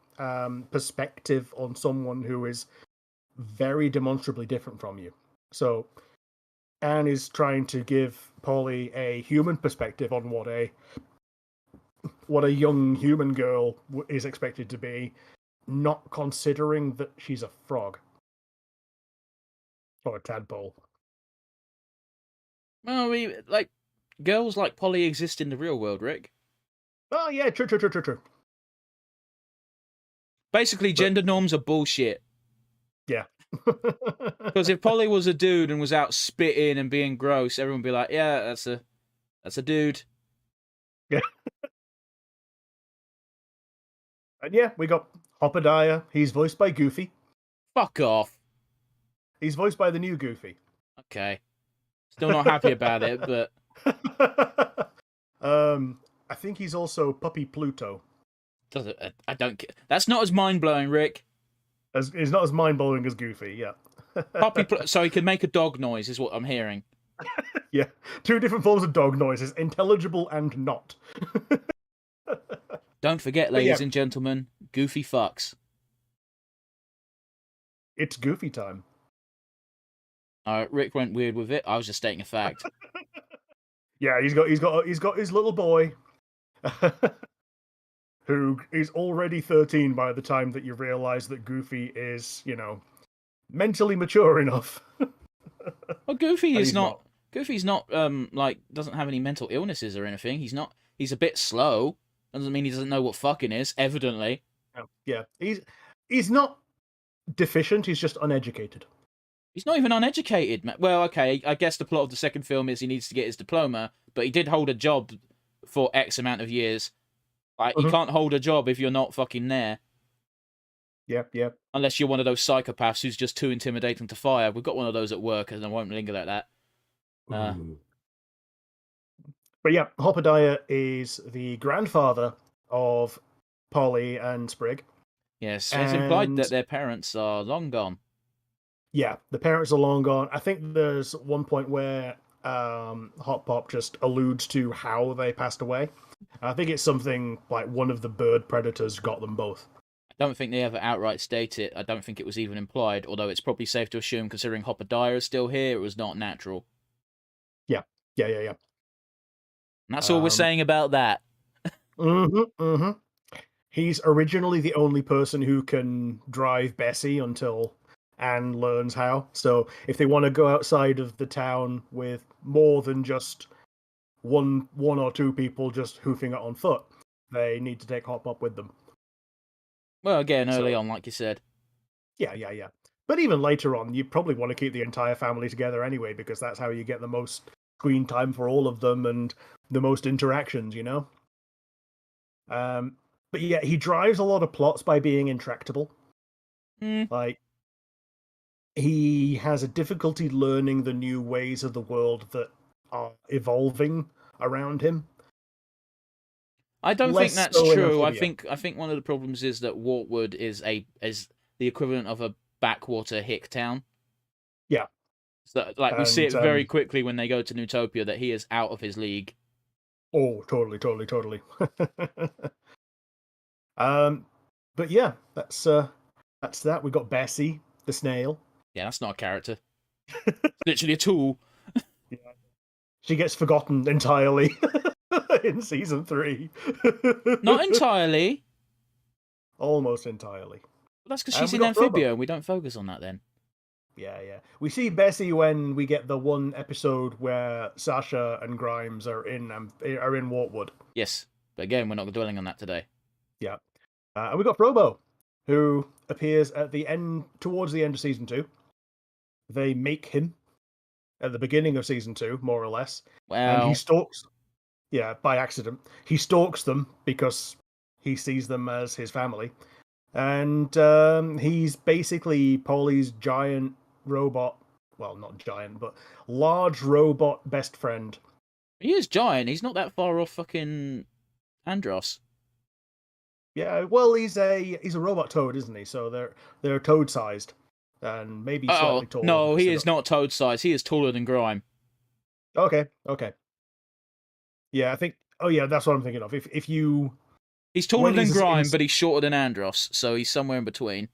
perspective on someone who is very demonstrably different from you. So Anne is trying to give Paulie a human perspective on what a young human girl is expected to be, not considering that she's a frog or a tadpole. Well, girls like Polly exist in the real world, Rick. Oh yeah, true. Basically, gender norms are bullshit. Yeah. Because if Polly was a dude and was out spitting and being gross, everyone would be like, yeah, that's a dude. Yeah. And yeah, we got Hoppediah. He's voiced by Goofy. Fuck off. He's voiced by the new Goofy. Okay. Still not happy about it, but I think he's also Puppy Pluto. I don't. That's not as mind blowing, Rick. He's not as mind blowing as Goofy. Yeah. So he can make a dog noise, is what I'm hearing. Yeah, two different forms of dog noises: intelligible and not. Don't forget, ladies and gentlemen, Goofy fucks. It's Goofy time. Rick went weird with it. I was just stating a fact. Yeah, he's got his little boy, who is already 13 by the time that you realise that Goofy is, mentally mature enough. Well, Goofy's not. Goofy's not doesn't have any mental illnesses or anything. He's a bit slow. Doesn't mean he doesn't know what fucking is. Evidently. Yeah, he's not deficient. He's just uneducated. He's not even uneducated. Well, okay, I guess the plot of the second film is he needs to get his diploma, but he did hold a job for X amount of years. Like, you can't hold a job if you're not fucking there. Yep. Unless you're one of those psychopaths who's just too intimidating to fire. We've got one of those at work, and I won't linger like that. But yeah, Hoppediah is the grandfather of Polly and Sprig. Yes, it's implied that their parents are long gone. Yeah, the parents are long gone. I think there's one point where Hot Pop just alludes to how they passed away. I think it's something like one of the bird predators got them both. I don't think they ever outright state it. I don't think it was even implied, although it's probably safe to assume, considering Hoppediah is still here, it was not natural. Yeah. And that's all we're saying about that. He's originally the only person who can drive Bessie until Anne learns how. So if they want to go outside of the town with more than just one or two people just hoofing it on foot, they need to take Hop Pop with them. Well, again, early on, like you said. Yeah. But even later on, you probably want to keep the entire family together anyway, because that's how you get the most screen time for all of them and the most interactions, But yeah, he drives a lot of plots by being intractable. Like, he has a difficulty learning the new ways of the world that are evolving around him. I don't think that's true. I think one of the problems is that Wartwood is the equivalent of a backwater hick town. Yeah. So, we see it very quickly when they go to Newtopia that he is out of his league. Oh, totally. But yeah, that's that. We got Bessie, the snail. Yeah, that's not a character. It's literally a tool. Yeah. She gets forgotten entirely in season 3. Not entirely. Almost entirely. That's because And she's we in got Frobo. Amphibia, and we don't focus on that then. Yeah, yeah. We see Bessie when we get the one episode where Sasha and Grimes are in Wartwood. Yes, but again, we're not dwelling on that today. Yeah, and we got Frobo, who appears at the end, towards the end of season 2. They make him at the beginning of season 2, more or less, and he Well, stalks. Yeah, by accident, he stalks them because he sees them as his family, and he's basically Paulie's giant robot. Well, not giant, but large robot best friend. he is giant. He's not that far off fucking Andros. Yeah, well, he's a robot toad, isn't he? So they're toad sized, and maybe slightly Oh taller. no, Than he is not Toad size. He is taller than Grime. Okay, okay. Yeah, I think. Oh, yeah, that's what I'm thinking of. If you, He's taller when than he's Grime, but he's shorter than Andros, so he's somewhere in between.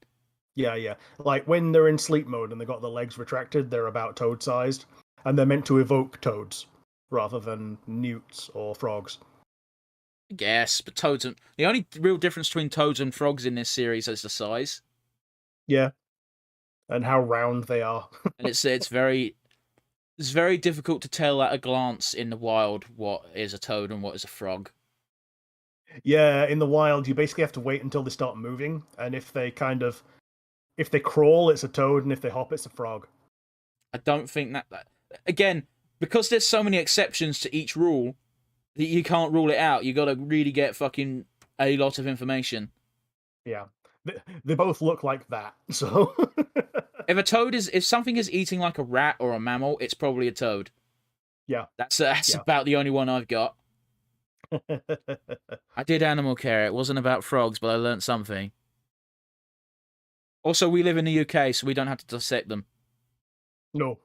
yeah, like when they're in sleep mode and they got the legs retracted, they're about toad sized, and they're meant to evoke toads rather than newts or frogs. I guess, but toads. The only real difference between toads and frogs in this series is the size. Yeah, and how round they are. And it's very difficult to tell at a glance in the wild what is a toad and what is a frog. Yeah, in the wild, you basically have to wait until they start moving, and if they crawl, it's a toad, and if they hop, it's a frog. I don't think that again, because there's so many exceptions to each rule that you can't rule it out. You got to really get fucking a lot of information. Yeah, they both look like that. So if something is eating like a rat or a mammal, it's probably a toad. Yeah, that's yeah. about the only one I've got. I did animal care. It wasn't about frogs, but I learnt something. Also, we live in the UK, so we don't have to dissect them. No,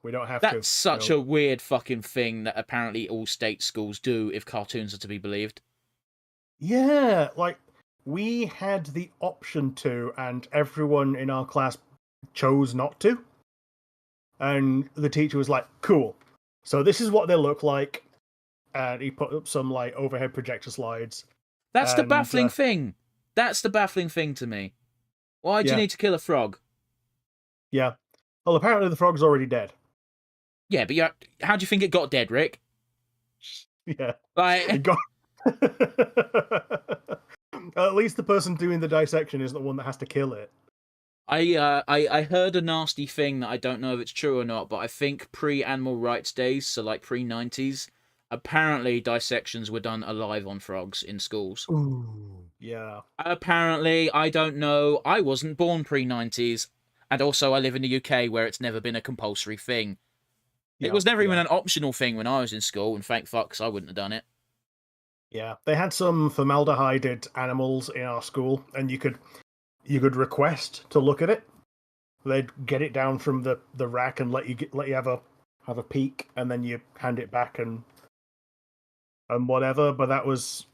we don't have to. That's such a weird fucking thing that apparently all state schools do if cartoons are to be believed. Yeah, like we had the option to, and everyone in our class chose not to. And the teacher was like, "Cool. So this is what they look like." And he put up some like overhead projector slides. That's the baffling thing. That's the baffling thing to me. Why do you need to kill a frog? Yeah. Well, apparently the frog's already dead. Yeah, but how do you think it got dead, Rick? Yeah. Like, it got... At least the person doing the dissection is the one that has to kill it. I heard a nasty thing that I don't know if it's true or not, but I think pre-animal rights days, so like pre-90s, apparently dissections were done alive on frogs in schools. Ooh, yeah. Apparently, I don't know. I wasn't born pre-90s, and also I live in the UK where it's never been a compulsory thing. It was never even an optional thing when I was in school, and thank fuck, 'cause I wouldn't have done it. Yeah, they had some formaldehyded animals in our school, and you could request to look at it. They'd get it down from the rack and let you have a peek, and then you hand it back and whatever. But that was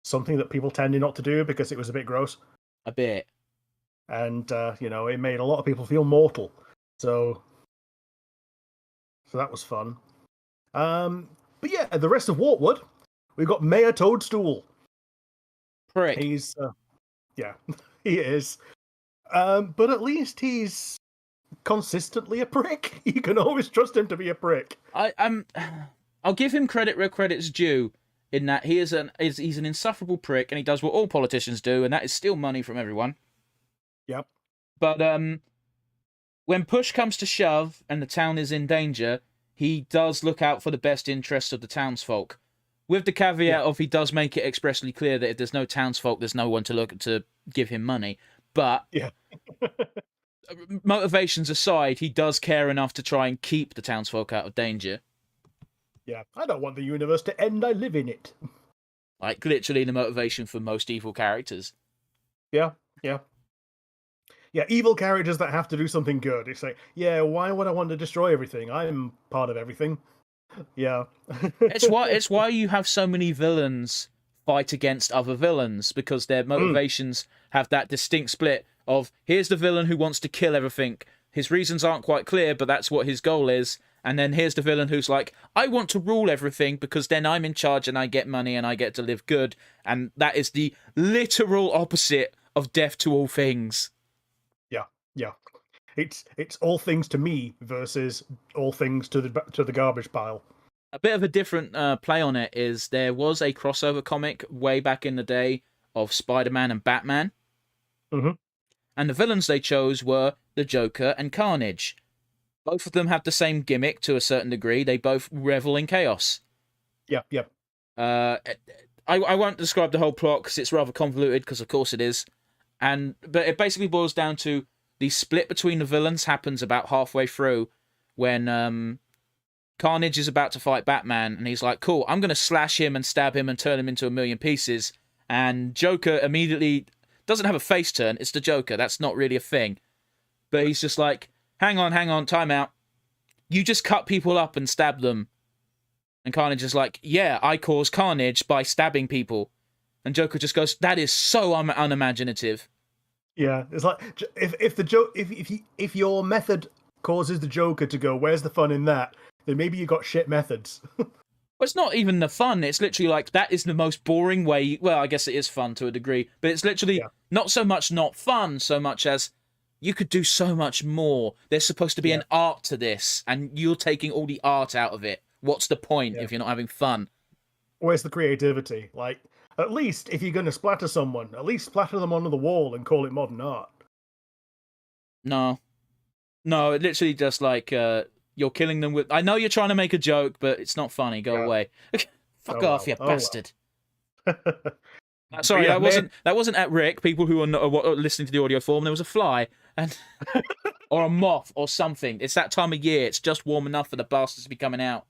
something that people tended not to do because it was a bit gross. A bit. And it made a lot of people feel mortal. So that was fun. But yeah, the rest of Wartwood, we've got Mayor Toadstool. Prick. He's yeah, he is. But at least he's consistently a prick. You can always trust him to be a prick. I'll give him credit where credit's due, in that he's an insufferable prick, and he does what all politicians do, and that is steal money from everyone. Yep. But when push comes to shove and the town is in danger, he does look out for the best interests of the townsfolk. With the caveat of he does make it expressly clear that if there's no townsfolk, there's no one to look to give him money. But yeah. Motivations aside, he does care enough to try and keep the townsfolk out of danger. Yeah, I don't want the universe to end, I live in it. Like, literally the motivation for most evil characters. Yeah. Yeah, evil characters that have to do something good. It's like, yeah, why would I want to destroy everything? I'm part of everything. Yeah. It's why you have so many villains fight against other villains, because their motivations have that distinct split of, here's the villain who wants to kill everything. His reasons aren't quite clear, but that's what his goal is. And then here's the villain who's like, I want to rule everything because then I'm in charge and I get money and I get to live good. And that is the literal opposite of death to all things. Yeah. It's all things to me versus all things to the garbage pile. A bit of a different play on it is there was a crossover comic way back in the day of Spider-Man and Batman, Mm-hmm. and the villains they chose were the Joker and Carnage. Both of them have the same gimmick to a certain degree. They both revel in chaos. Yeah, yeah. I won't describe the whole plot because it's rather convoluted, because of course it is. But it basically boils down to the split between the villains happens about halfway through when Carnage is about to fight Batman, and he's like, cool, I'm going to slash him and stab him and turn him into a million pieces. And Joker immediately doesn't have a face turn. It's the Joker. That's not really a thing. But he's just like, hang on, time out. You just cut people up and stab them. And Carnage is like, yeah, I cause carnage by stabbing people. And Joker just goes, that is so unimaginative. Yeah, it's like if your method causes the Joker to go, where's the fun in that? Then maybe you got shit methods. Well, it's not even the fun. It's literally like, that is the most boring way. Well, I guess it is fun to a degree, but it's literally not so much not fun, so much as you could do so much more. There's supposed to be an art to this, and you're taking all the art out of it. What's the point if you're not having fun? Where's the creativity? Like, at least if you're going to splatter someone, at least splatter them onto the wall and call it modern art. No, it literally just like you're killing them with. I know you're trying to make a joke, but it's not funny. Go away. Fuck off, you bastard. Well. Sorry, that wasn't at Rick. People who are listening to the audio form, there was a fly and or a moth or something. It's that time of year. It's just warm enough for the bastards to be coming out.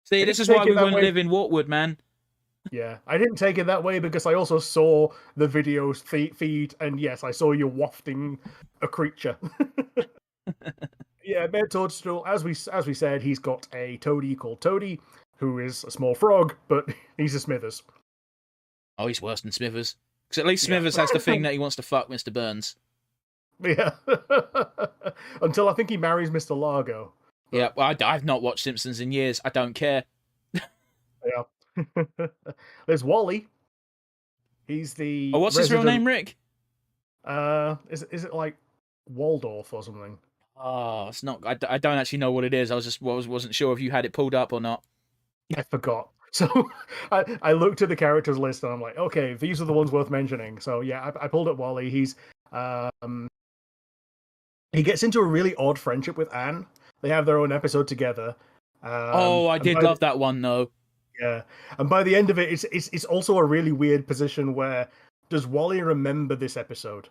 See, this is why we wouldn't live in Wartwood, man. Yeah, I didn't take it that way because I also saw the videos feed, and yes, I saw you wafting a creature. Yeah, Mayor Toadstool, as we said, he's got a toady called Toady, who is a small frog, but he's a Smithers. Oh, he's worse than Smithers. Because at least Smithers has the thing that he wants to fuck Mr. Burns. Yeah. Until I think he marries Mr. Largo. Yeah, well, I've not watched Simpsons in years. I don't care. Yeah. There's Wally. He's the. Oh, what's his real name, Rick? Is it like Waldorf or something? Oh, it's not. I don't actually know what it is. I wasn't sure if you had it pulled up or not. I forgot. So I looked at the characters list and I'm like, okay, these are the ones worth mentioning. So yeah, I pulled up Wally. He's he gets into a really odd friendship with Anne. They have their own episode together. I did love that one though. Yeah, and by the end of it, it's also a really weird position where does Wally remember this episode?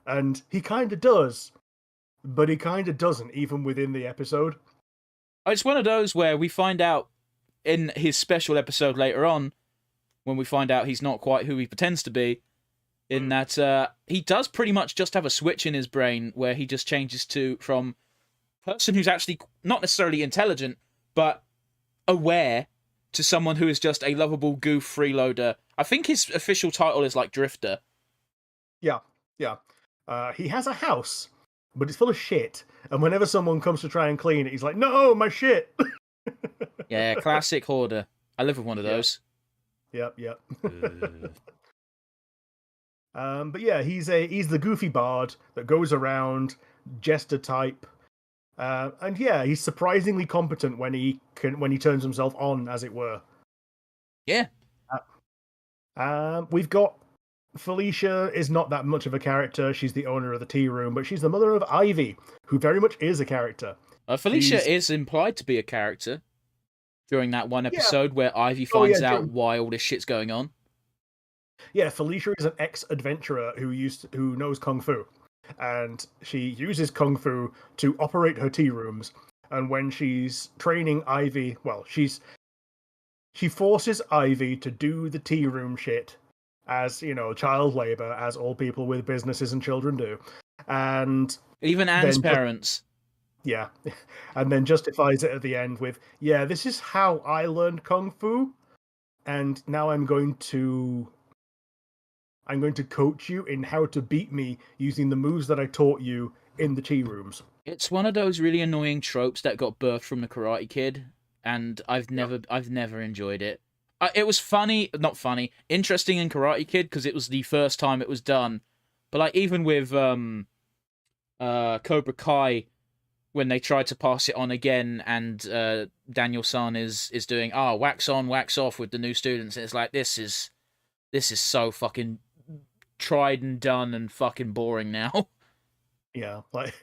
And he kind of does, but he kind of doesn't, even within the episode. It's one of those where we find out in his special episode later on, when we find out he's not quite who he pretends to be, in that he does pretty much just have a switch in his brain where he just changes from person who's actually not necessarily intelligent, but aware, to someone who is just a lovable goof freeloader. I think his official title is like Drifter. Yeah. He has a house, but it's full of shit. And whenever someone comes to try and clean it, he's like, no, my shit. Yeah, classic hoarder. I live with one of those. Yep. But yeah, he's the goofy bard that goes around, jester type. And yeah, he's surprisingly competent when he turns himself on, as it were. Yeah. We've got Felicia is not that much of a character. She's the owner of the tea room, but she's the mother of Ivy, who very much is a character. Felicia is implied to be a character during that one episode where Ivy finds out why all this shit's going on. Yeah, Felicia is an ex-adventurer who knows kung fu, and she uses kung fu to operate her tea rooms. And when she's training Ivy, well, she forces Ivy to do the tea room shit as, child labor, as all people with businesses and children do. And even Anne's parents. Yeah. And then justifies it at the end with, yeah, this is how I learned kung fu, and now I'm going to coach you in how to beat me using the moves that I taught you in the tea rooms. It's one of those really annoying tropes that got birthed from the Karate Kid, and I've never enjoyed it. It was interesting in Karate Kid because it was the first time it was done. But like even with Cobra Kai when they tried to pass it on again, and Daniel San is doing wax on, wax off with the new students. And it's like this is so fucking tried and done and fucking boring now. Yeah, like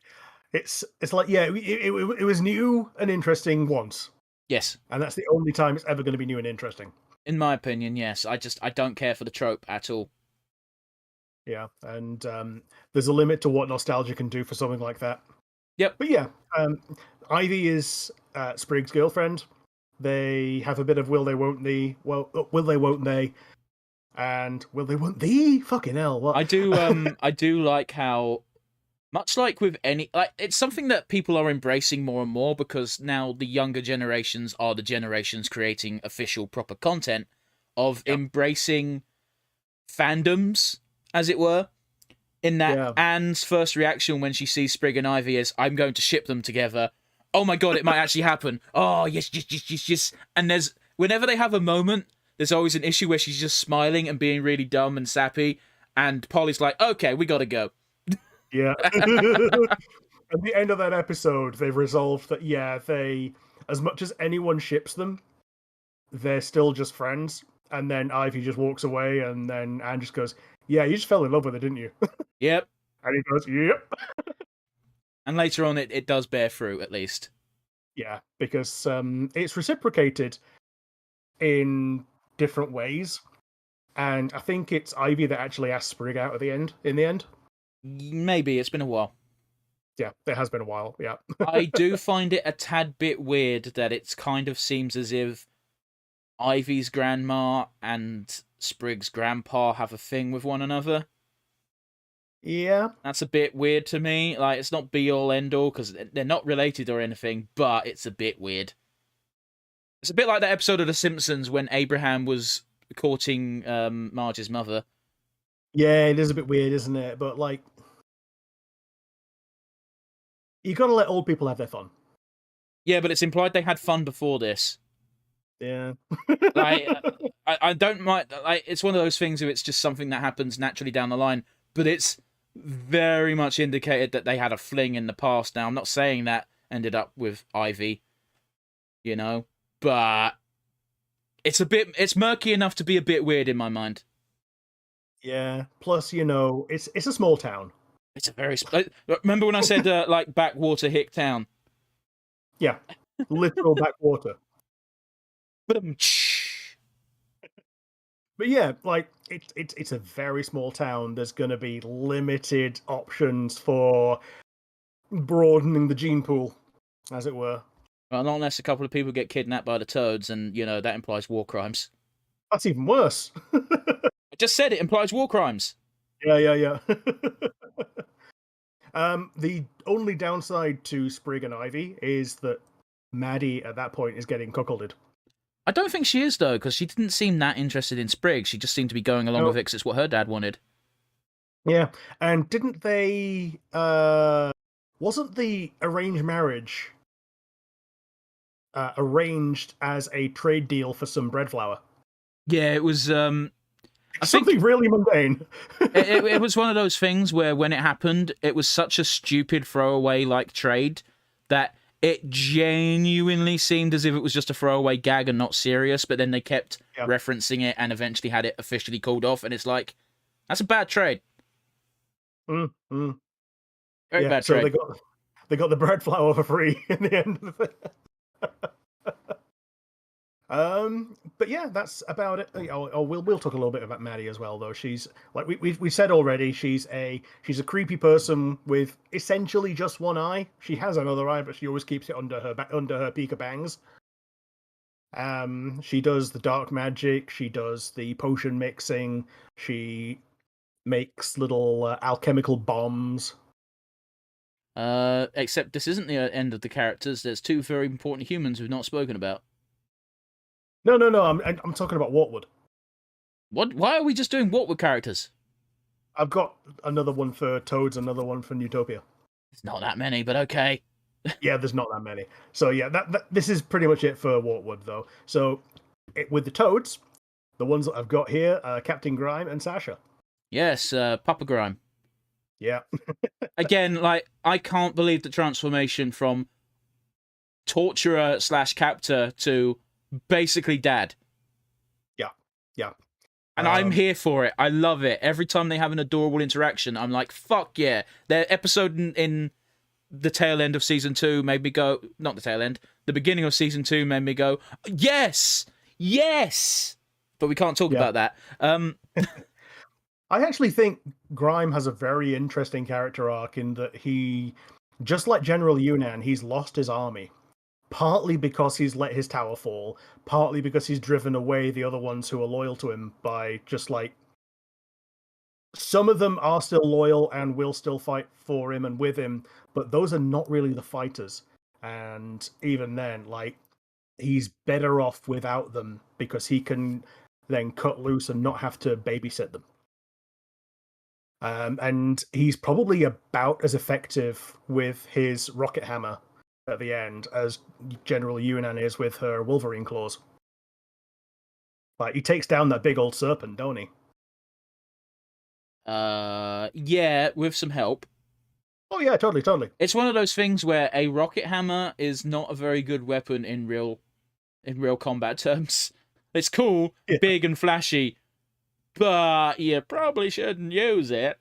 it's like it was new and interesting once, Yes, and that's the only time it's ever going to be new and interesting. in my opinion, yes. I don't care for the trope at all. Yeah, and there's a limit to what nostalgia can do for something like that. Yep. But yeah, Ivy is Sprig's girlfriend. They have a bit of will they, won't they? Well, will they, won't they? And will they, won't they? Fucking hell! What? I do. I do like how, much like with any, like it's something that people are embracing more and more because now the younger generations are the generations creating official proper content of embracing fandoms, as it were. In that Anne's first reaction when she sees Sprig and Ivy is, I'm going to ship them together. Oh my god, it might actually happen. Oh, yes. And whenever they have a moment, there's always an issue where she's just smiling and being really dumb and sappy. And Paulie's like, okay, we gotta go. Yeah. At the end of that episode, they've resolved that, they, as much as anyone ships them, they're still just friends. And then Ivy just walks away, and then Anne just goes, yeah, you just fell in love with her, didn't you? Yep. And he goes, yep. And later on, it does bear fruit, at least. Yeah, because it's reciprocated in different ways. And I think it's Ivy that actually asks Sprig out in the end. Maybe, it's been a while. Yeah, it has been a while, yeah. I do find it a tad bit weird that it kind of seems as if Ivy's grandma and Sprig's grandpa have a thing with one another. Yeah. That's a bit weird to me. Like, it's not be-all, end-all, because they're not related or anything, but it's a bit weird. It's a bit like that episode of The Simpsons when Abraham was courting Marge's mother. Yeah, it is a bit weird, isn't it? But, like, you gotta let old people have their fun. Yeah, but it's implied they had fun before this. Yeah. Like, I don't mind. Like, it's one of those things where it's just something that happens naturally down the line, but it's very much indicated that they had a fling in the past. Now, I'm not saying that ended up with Ivy, but it's murky enough to be a bit weird in my mind. Yeah. Plus, it's a small town. It's a very remember when I said like backwater hick town? Yeah, literal backwater. But yeah, like it's a very small town. There's going to be limited options for broadening the gene pool, as it were. Well, not unless a couple of people get kidnapped by the toads, and that implies war crimes. That's even worse. I just said it implies war crimes. Yeah. The only downside to Sprig and Ivy is that Maddie at that point is getting cuckolded. I don't think she is, though, because she didn't seem that interested in Sprig. She just seemed to be going along with it because it's what her dad wanted. Yeah, and didn't they... wasn't the arranged marriage arranged as a trade deal for some bread flour? Yeah, it was... Something really mundane. it was one of those things where when it happened, it was such a stupid throwaway like trade that it genuinely seemed as if it was just a throwaway gag and not serious, but then they kept referencing it and eventually had it officially called off, and it's like, that's a bad trade. Very bad trade. They got the bread flour for free in the end of it. But yeah, that's about it. We'll talk a little bit about Maddie as well, though. She's like we said already. She's a creepy person with essentially just one eye. She has another eye, but she always keeps it under her peak of bangs. She does the dark magic. She does the potion mixing. She makes little alchemical bombs. Except this isn't the end of the characters. There's two very important humans we've not spoken about. No. I'm talking about Wartwood. What? Why are we just doing Wartwood characters? I've got another one for Toads, another one for Newtopia. It's not that many, but okay. Yeah, there's not that many. So yeah, this is pretty much it for Wartwood, though. So with the Toads, the ones that I've got here are Captain Grime and Sasha. Yes, Papa Grime. Yeah. Again, like, I can't believe the transformation from torturer slash captor to basically dad. Yeah. Yeah. And I'm here for it. I love it. Every time they have an adorable interaction, I'm like, fuck yeah. Their episode in the tail end of season 2 made me go, not the tail end, the beginning of season 2 made me go, yes, yes. But we can't talk Yeah. about that. I actually think Grime has a very interesting character arc in that he, just like General Yunan, he's lost his army. Partly because he's let his tower fall, partly because he's driven away the other ones who are loyal to him by just like, some of them are still loyal and will still fight for him and with him, but those are not really the fighters. And even then, like, he's better off without them because he can then cut loose and not have to babysit them. And he's probably about as effective with his rocket hammer at the end as General Yunan is with her Wolverine claws. Like, he takes down that big old serpent, don't he? Yeah, with some help. Oh yeah, totally. It's one of those things where a rocket hammer is not a very good weapon in real combat terms. It's cool, Yeah. big and flashy, but you probably shouldn't use it.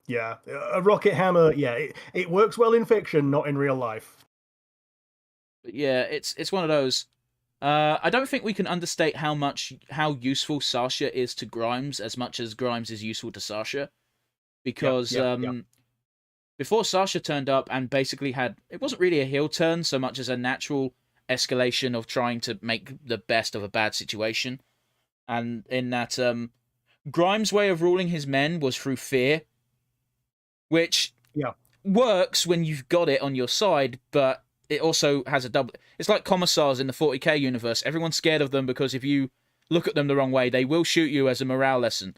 Yeah, a rocket hammer, yeah, it works well in fiction, not in real life. But yeah, it's one of those. I don't think we can understate how useful Sasha is to Grimes as much as Grimes is useful to Sasha, because Yeah. before Sasha turned up and basically had, it wasn't really a heel turn so much as a natural escalation of trying to make the best of a bad situation, and in that Grimes' way of ruling his men was through fear, which works when you've got it on your side, but it also has a double. It's like commissars in the 40k universe. Everyone's scared of them because if you look at them the wrong way, they will shoot you as a morale lesson.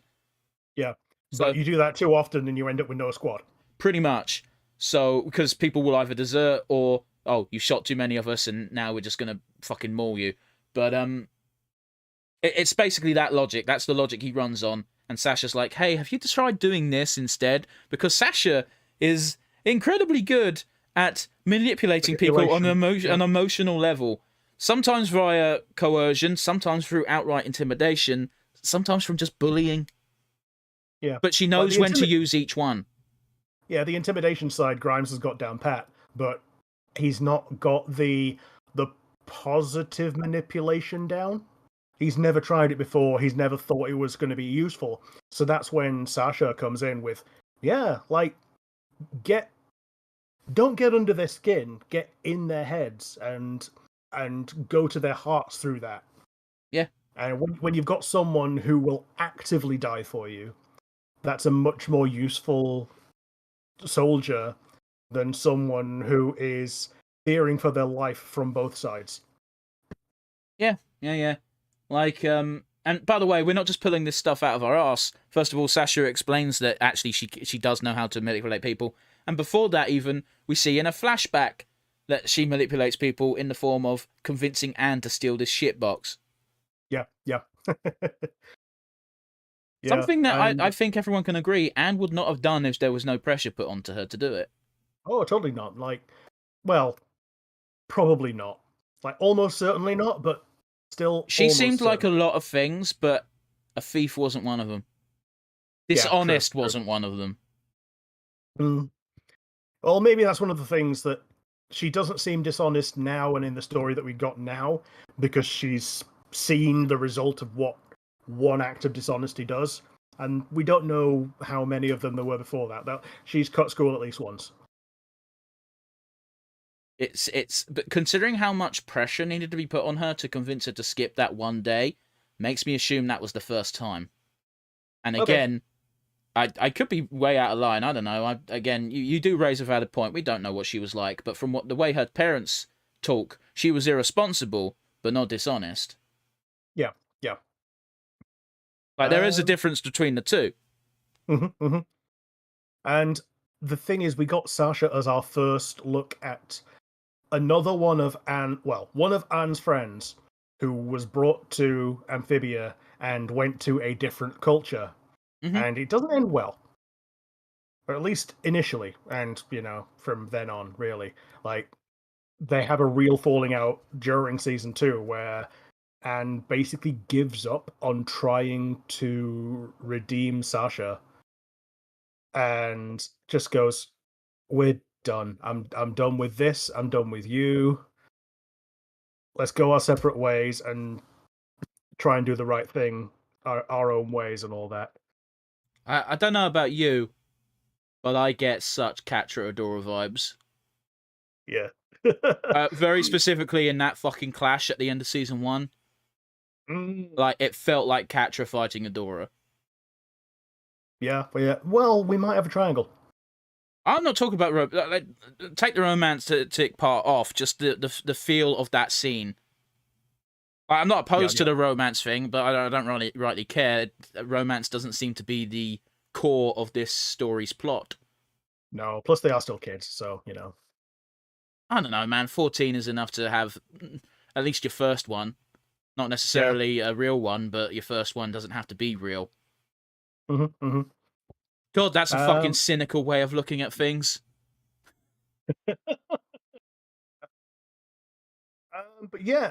Yeah, So, but you do that too often and you end up with no squad. pretty much. So, because people will either desert or, oh, you shot too many of us and now we're just going to fucking maul you. But it's basically that logic. That's the logic he runs on. And Sasha's like, hey, have you tried doing this instead? Because Sasha is incredibly good at manipulating people on an emotional level. Sometimes via coercion, sometimes through outright intimidation, sometimes from just bullying. Yeah. But she knows when to use each one. Yeah, the intimidation side Grimes has got down pat, but he's not got the positive manipulation down. He's never tried it before. He's never thought it was going to be useful. So that's when Sasha comes in with, yeah, like, don't get under their skin, get in their heads and go to their hearts through that. Yeah. And when you've got someone who will actively die for you, that's a much more useful soldier than someone who is fearing for their life from both sides. Yeah. Like, and by the way, we're not just pulling this stuff out of our arse. First of all, Sasha explains that actually she does know how to manipulate people. And before that, even, we see in a flashback that she manipulates people in the form of convincing Anne to steal this shit box. Yeah. Something that I think everyone can agree Anne would not have done if there was no pressure put onto her to do it. Oh, totally not. Like, well, probably not. Like, almost certainly not, but still. She seemed like a lot of things, but a thief wasn't one of them. Dishonest wasn't one of them. Well, maybe that's one of the things that she doesn't seem dishonest now and in the story that we got now because she's seen the result of what one act of dishonesty does. And we don't know how many of them there were before that. She's cut school at least once. But considering how much pressure needed to be put on her to convince her to skip that one day, makes me assume that was the first time. And again, I could be way out of line. I don't know. You do raise a valid point. We don't know what she was like, but from the way her parents talk, she was irresponsible, but not dishonest. Yeah. Like, there is a difference between the two. Mm-hmm. And the thing is, we got Sasha as our first look at another one of Anne's friends who was brought to Amphibia and went to a different culture. Mm-hmm. And it doesn't end well. or at least initially, and from then on, really, like they have a real falling out during season 2 where Anne basically gives up on trying to redeem Sasha and just goes, "We're done. I'm done with this. I'm done with you. Let's go our separate ways and try and do the right thing our own ways and all that." I don't know about you, but I get such Catra Adora vibes. Yeah. Very specifically in that fucking clash at the end of season 1. Mm, Like, it felt like Catra fighting Adora. yeah, but yeah. Well, we might have a triangle. I'm not talking about take the romance tick part off. Just the feel of that scene. I'm not opposed to the romance thing, but I don't really rightly care. Romance doesn't seem to be the core of this story's plot. No, plus they are still kids, so I don't know, man. 14 is enough to have at least your first one. Not necessarily a real one, but your first one doesn't have to be real. God, that's a fucking cynical way of looking at things. But yeah,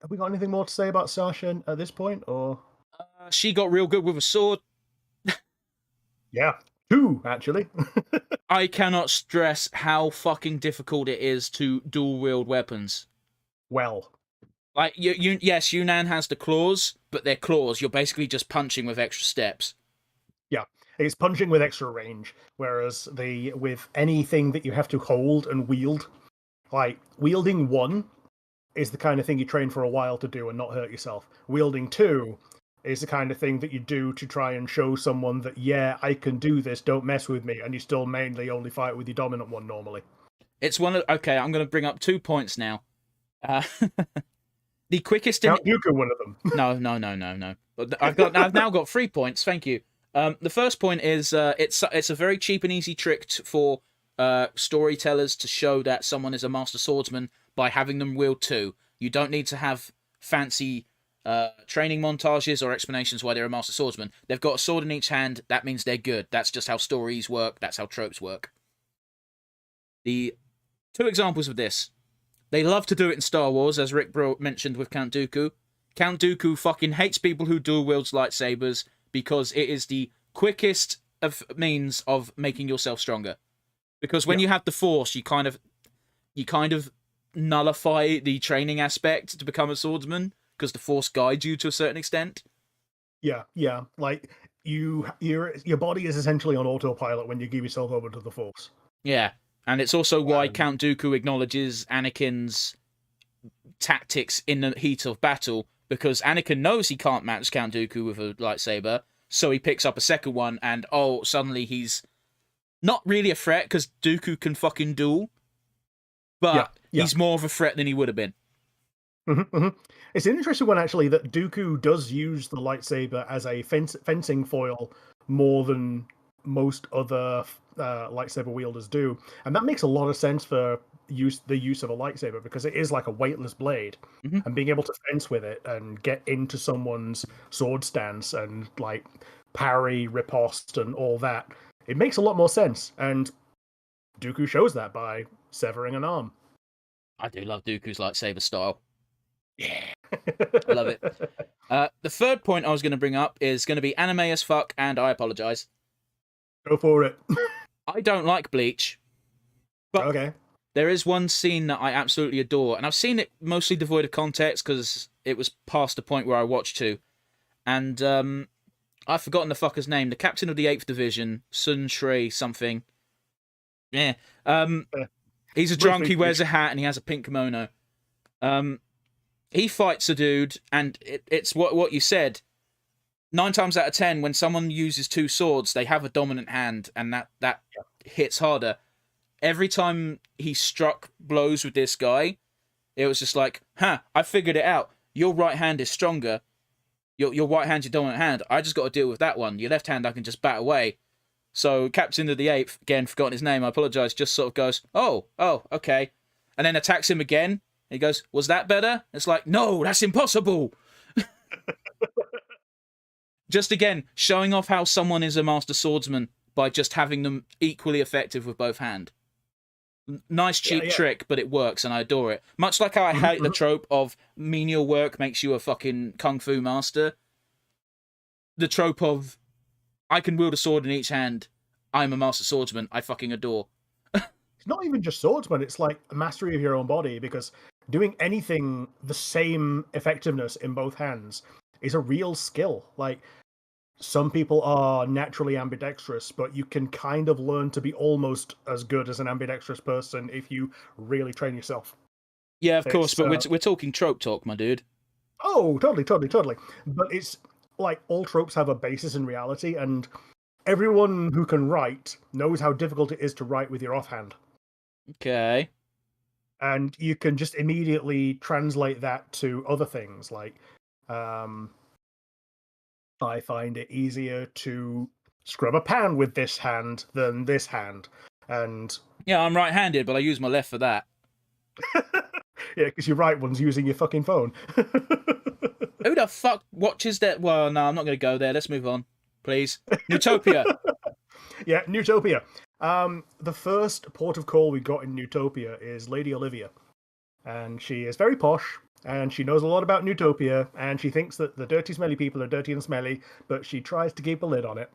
have we got anything more to say about Sasha at this point, or? She got real good with a sword. Yeah, 2 actually. I cannot stress how fucking difficult it is to dual wield weapons. Well, like yes, Yunnan has the claws, but they're claws. You're basically just punching with extra steps. Yeah, it's punching with extra range, whereas with anything that you have to hold and wield, like wielding 1 is the kind of thing you train for a while to do and not hurt yourself. Wielding 2 is the kind of thing that you do to try and show someone that, yeah, I can do this, don't mess with me, and you still mainly only fight with your dominant one normally. It's one of... Okay, I'm going to bring up 2 points now. The quickest... Count Dooku one of them. No. But I've now got 3 points, thank you. The first point is it's a very cheap and easy trick for storytellers to show that someone is a master swordsman by having them wield 2. You don't need to have fancy training montages or explanations why they're a master swordsman. They've got a sword in each hand. That means they're good. That's just how stories work. That's how tropes work. The 2 examples of this. They love to do it in Star Wars, as Rick mentioned with Count Dooku. Count Dooku fucking hates people who dual wields lightsabers because it is the quickest of means of making yourself stronger. Because when you have the Force, you kind of nullify the training aspect to become a swordsman because the Force guides you to a certain extent. Yeah. Like your body is essentially on autopilot when you give yourself over to the Force. Yeah, and it's also why Count Dooku acknowledges Anakin's tactics in the heat of battle, because Anakin knows he can't match Count Dooku with a lightsaber, so he picks up a second one, and suddenly he's not really a threat because Dooku can fucking duel, but he's more of a threat than he would have been. It's an interesting one, actually, that Dooku does use the lightsaber as a fencing foil more than most other lightsaber wielders do. And that makes a lot of sense for the use of a lightsaber, because it is like a weightless blade. And being able to fence with it and get into someone's sword stance and like parry, riposte, and all that, it makes a lot more sense. And Dooku shows that by severing an arm. I do love Dooku's lightsaber style. Yeah. I love it. The third point I was going to bring up is going to be anime as fuck, and I apologize. Go for it. I don't like Bleach. But okay. There is one scene that I absolutely adore, and I've seen it mostly devoid of context because it was past the point where I watched to. And I've forgotten the fucker's name. The captain of the 8th Division, Sun Shrey something. Yeah. He's a drunk, he wears a hat, and he has a pink kimono. He fights a dude, and it's what you said. 9 times out of 10, when someone uses 2 swords, they have a dominant hand, and that hits harder. Every time he struck blows with this guy, it was just like, I figured it out. Your right hand is stronger. Your right hand's your dominant hand. I just got to deal with that one. Your left hand I can just bat away. So Captain of the 8th, again, forgotten his name, I apologise, just sort of goes, oh, okay. And then attacks him again. He goes, was that better? It's like, no, that's impossible. Just again, showing off how someone is a master swordsman by just having them equally effective with both hands. Nice cheap trick, but it works, and I adore it. Much like how I hate the trope of menial work makes you a fucking kung fu master. The trope of I can wield a sword in each hand, I'm a master swordsman, I fucking adore. It's not even just swordsman, it's like a mastery of your own body, because doing anything the same effectiveness in both hands is a real skill. Like, some people are naturally ambidextrous, but you can kind of learn to be almost as good as an ambidextrous person if you really train yourself. Yeah, of course, but we're talking trope talk, my dude. Oh, totally. But it's like all tropes have a basis in reality, and everyone who can write knows how difficult it is to write with your offhand. Okay. And you can just immediately translate that to other things, like I find it easier to scrub a pan with this hand than this hand. And yeah, I'm right-handed, but I use my left for that. yeah, because your right one's using your fucking phone. Who the fuck watches that? Well, no, I'm not going to go there. Let's move on, please. Newtopia. Yeah, Newtopia. The first port of call we got in Newtopia is Lady Olivia. And she is very posh, and she knows a lot about Newtopia, and she thinks that the dirty, smelly people are dirty and smelly, but she tries to keep a lid on it.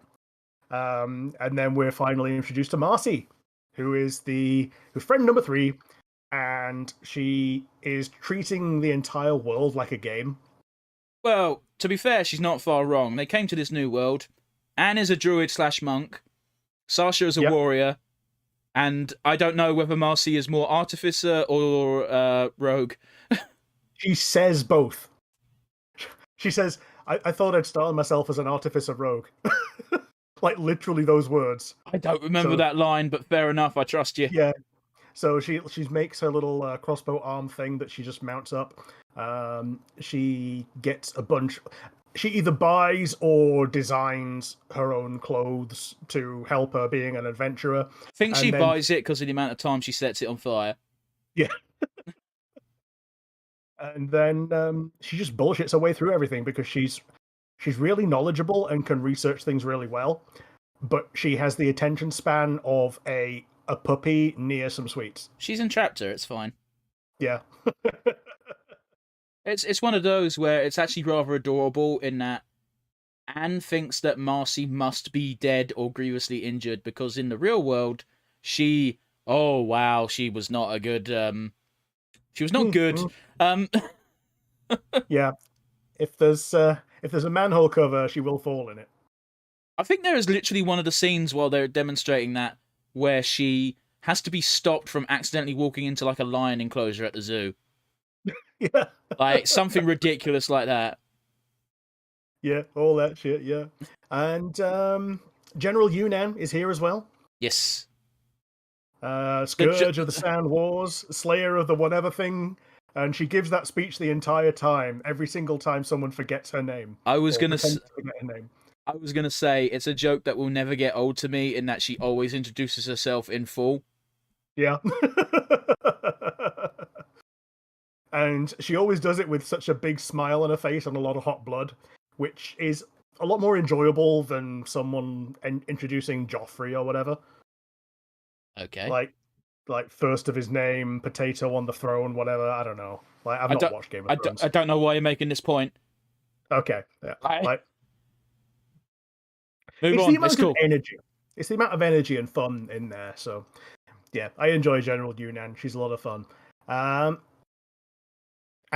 And then we're finally introduced to Marcy, who is who's friend number 3, and she is treating the entire world like a game. Well, to be fair, she's not far wrong. They came to this new world. Anne is a druid/monk. Sasha is a warrior. And I don't know whether Marcy is more artificer or rogue. She says both. She says, I thought I'd style myself as an artificer rogue. Like, literally those words. I don't remember that line, but fair enough, I trust you. Yeah. So she makes her little crossbow arm thing that she just mounts up. She gets a bunch... She either buys or designs her own clothes to help her being an adventurer. I think she buys it because of the amount of time she sets it on fire. Yeah. And then she just bullshits her way through everything because she's really knowledgeable and can research things really well. But she has the attention span of a puppy near some sweets. She's in chapter, it's fine. Yeah. It's one of those where it's actually rather adorable in that Anne thinks that Marcy must be dead or grievously injured because in the real world, she was not a good... She was not good. Yeah. If there's a manhole cover, she will fall in it. I think there is literally one of the scenes while they're demonstrating that where she has to be stopped from accidentally walking into like a lion enclosure at the zoo. Yeah. Like something ridiculous like that. Yeah, all that shit, yeah. And General Yunnan is here as well. Yes. Scourge of the Sand Wars, Slayer of the whatever thing, and she gives that speech the entire time, every single time someone forgets her name. I was gonna say it's a joke that will never get old to me in that she always introduces herself in full. Yeah. And she always does it with such a big smile on her face and a lot of hot blood, which is a lot more enjoyable than someone introducing Joffrey or whatever. Okay. Like first of his name, potato on the throne, whatever. I don't know. Like I've not watched Game of Thrones. I don't know why you're making this point. Okay. Yeah. Move on. It's cool. Energy. It's the amount of energy and fun in there. So yeah, I enjoy General Yunnan. She's a lot of fun.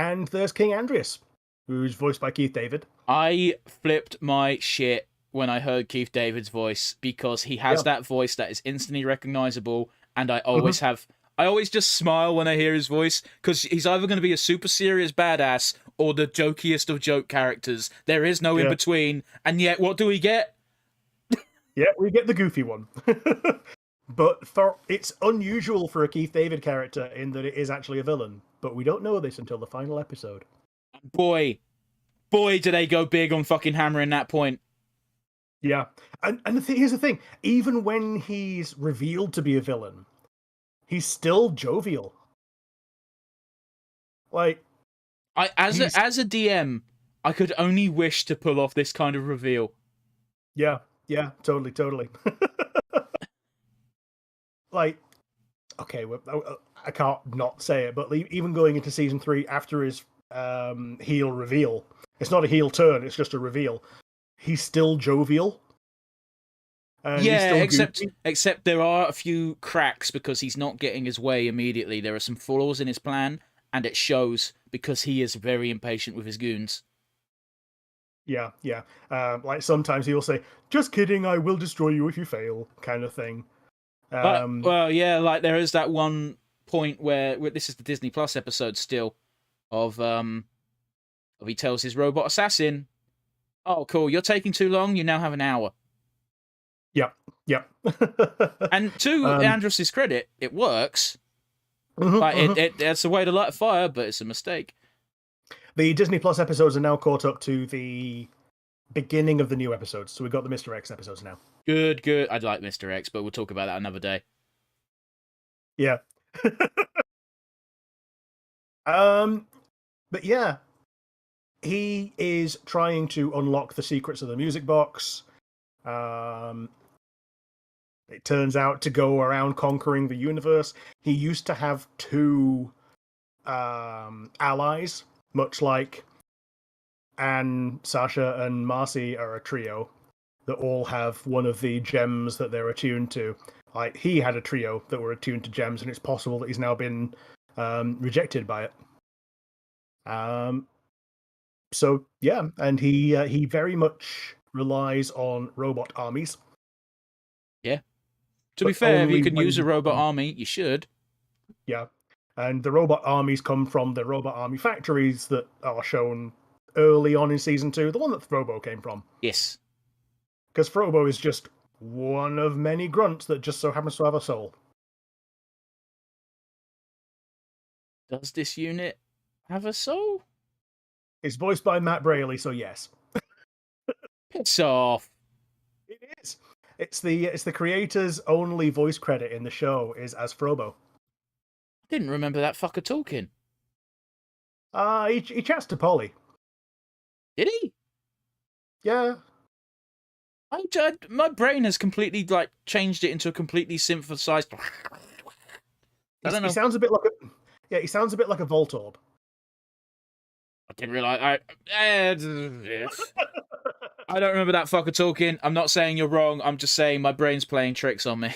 And there's King Andrias, who's voiced by Keith David. I flipped my shit when I heard Keith David's voice because he has that voice that is instantly recognizable, and I always I always just smile when I hear his voice because he's either going to be a super serious badass or the jokiest of joke characters. There is no in between, and yet what do we get? Yeah, we get the goofy one. But it's unusual for a Keith David character in that it is actually a villain. But we don't know this until the final episode. Boy, do they go big on fucking hammering that point. Yeah. And here's the thing. Even when he's revealed to be a villain, he's still jovial. Like... as a DM, I could only wish to pull off this kind of reveal. Yeah. Yeah, totally. Like, okay, I can't not say it, but even going into season 3 after his heel reveal, it's not a heel turn; it's just a reveal. He's still jovial, and he's Yeah, still except goofy. except there are a few cracks because he's not getting his way immediately. There are some flaws in his plan, and it shows because he is very impatient with his goons. Yeah. Like sometimes he'll say, "Just kidding, I will destroy you if you fail," kind of thing. Well, yeah, like there is that one point where this is the Disney Plus episode still of he tells his robot assassin, "Oh, cool, you're taking too long. You now have an hour." Yep. And to um, Andros's credit, it works. mhm, Like mhm. it's a way to light a fire, but it's a mistake. The Disney Plus episodes are now caught up to the beginning of the new episodes, so we've got the Mr. X episodes now. Good, good. I'd like Mr. X, but we'll talk about that another day. Yeah. um, but yeah, he is trying to unlock the secrets of the music box. Um, it turns out to go around conquering the universe. He used to have two allies, much like Anne, Sasha, and Marcy are a trio that all have one of the gems that they're attuned to. Like he had a trio that were attuned to gems, and it's possible that he's now been rejected by it. Um, so yeah, and he very much relies on robot armies, Yeah. To be but fair, if you only can use a when robot army, you should. yeah, and the robot armies come from the robot army factories that are shown early on in season 2, the one that Frobo came from, Yes. because Frobo is just one of many grunts that just so happens to have a soul. Does this unit have a soul? It's voiced by Matt Braley, so yes. Piss off. It is. It's the creator's only voice credit in the show is as Frobo. I didn't remember that fucker talking. He chats to Paulie. Did he? Yeah. My brain has completely like changed it into a completely synthesized. I don't He know. sounds a bit like a he sounds a bit like a Voltorb. I didn't realize. I don't remember that fucker talking. I'm not saying you're wrong. I'm just saying my brain's playing tricks on me.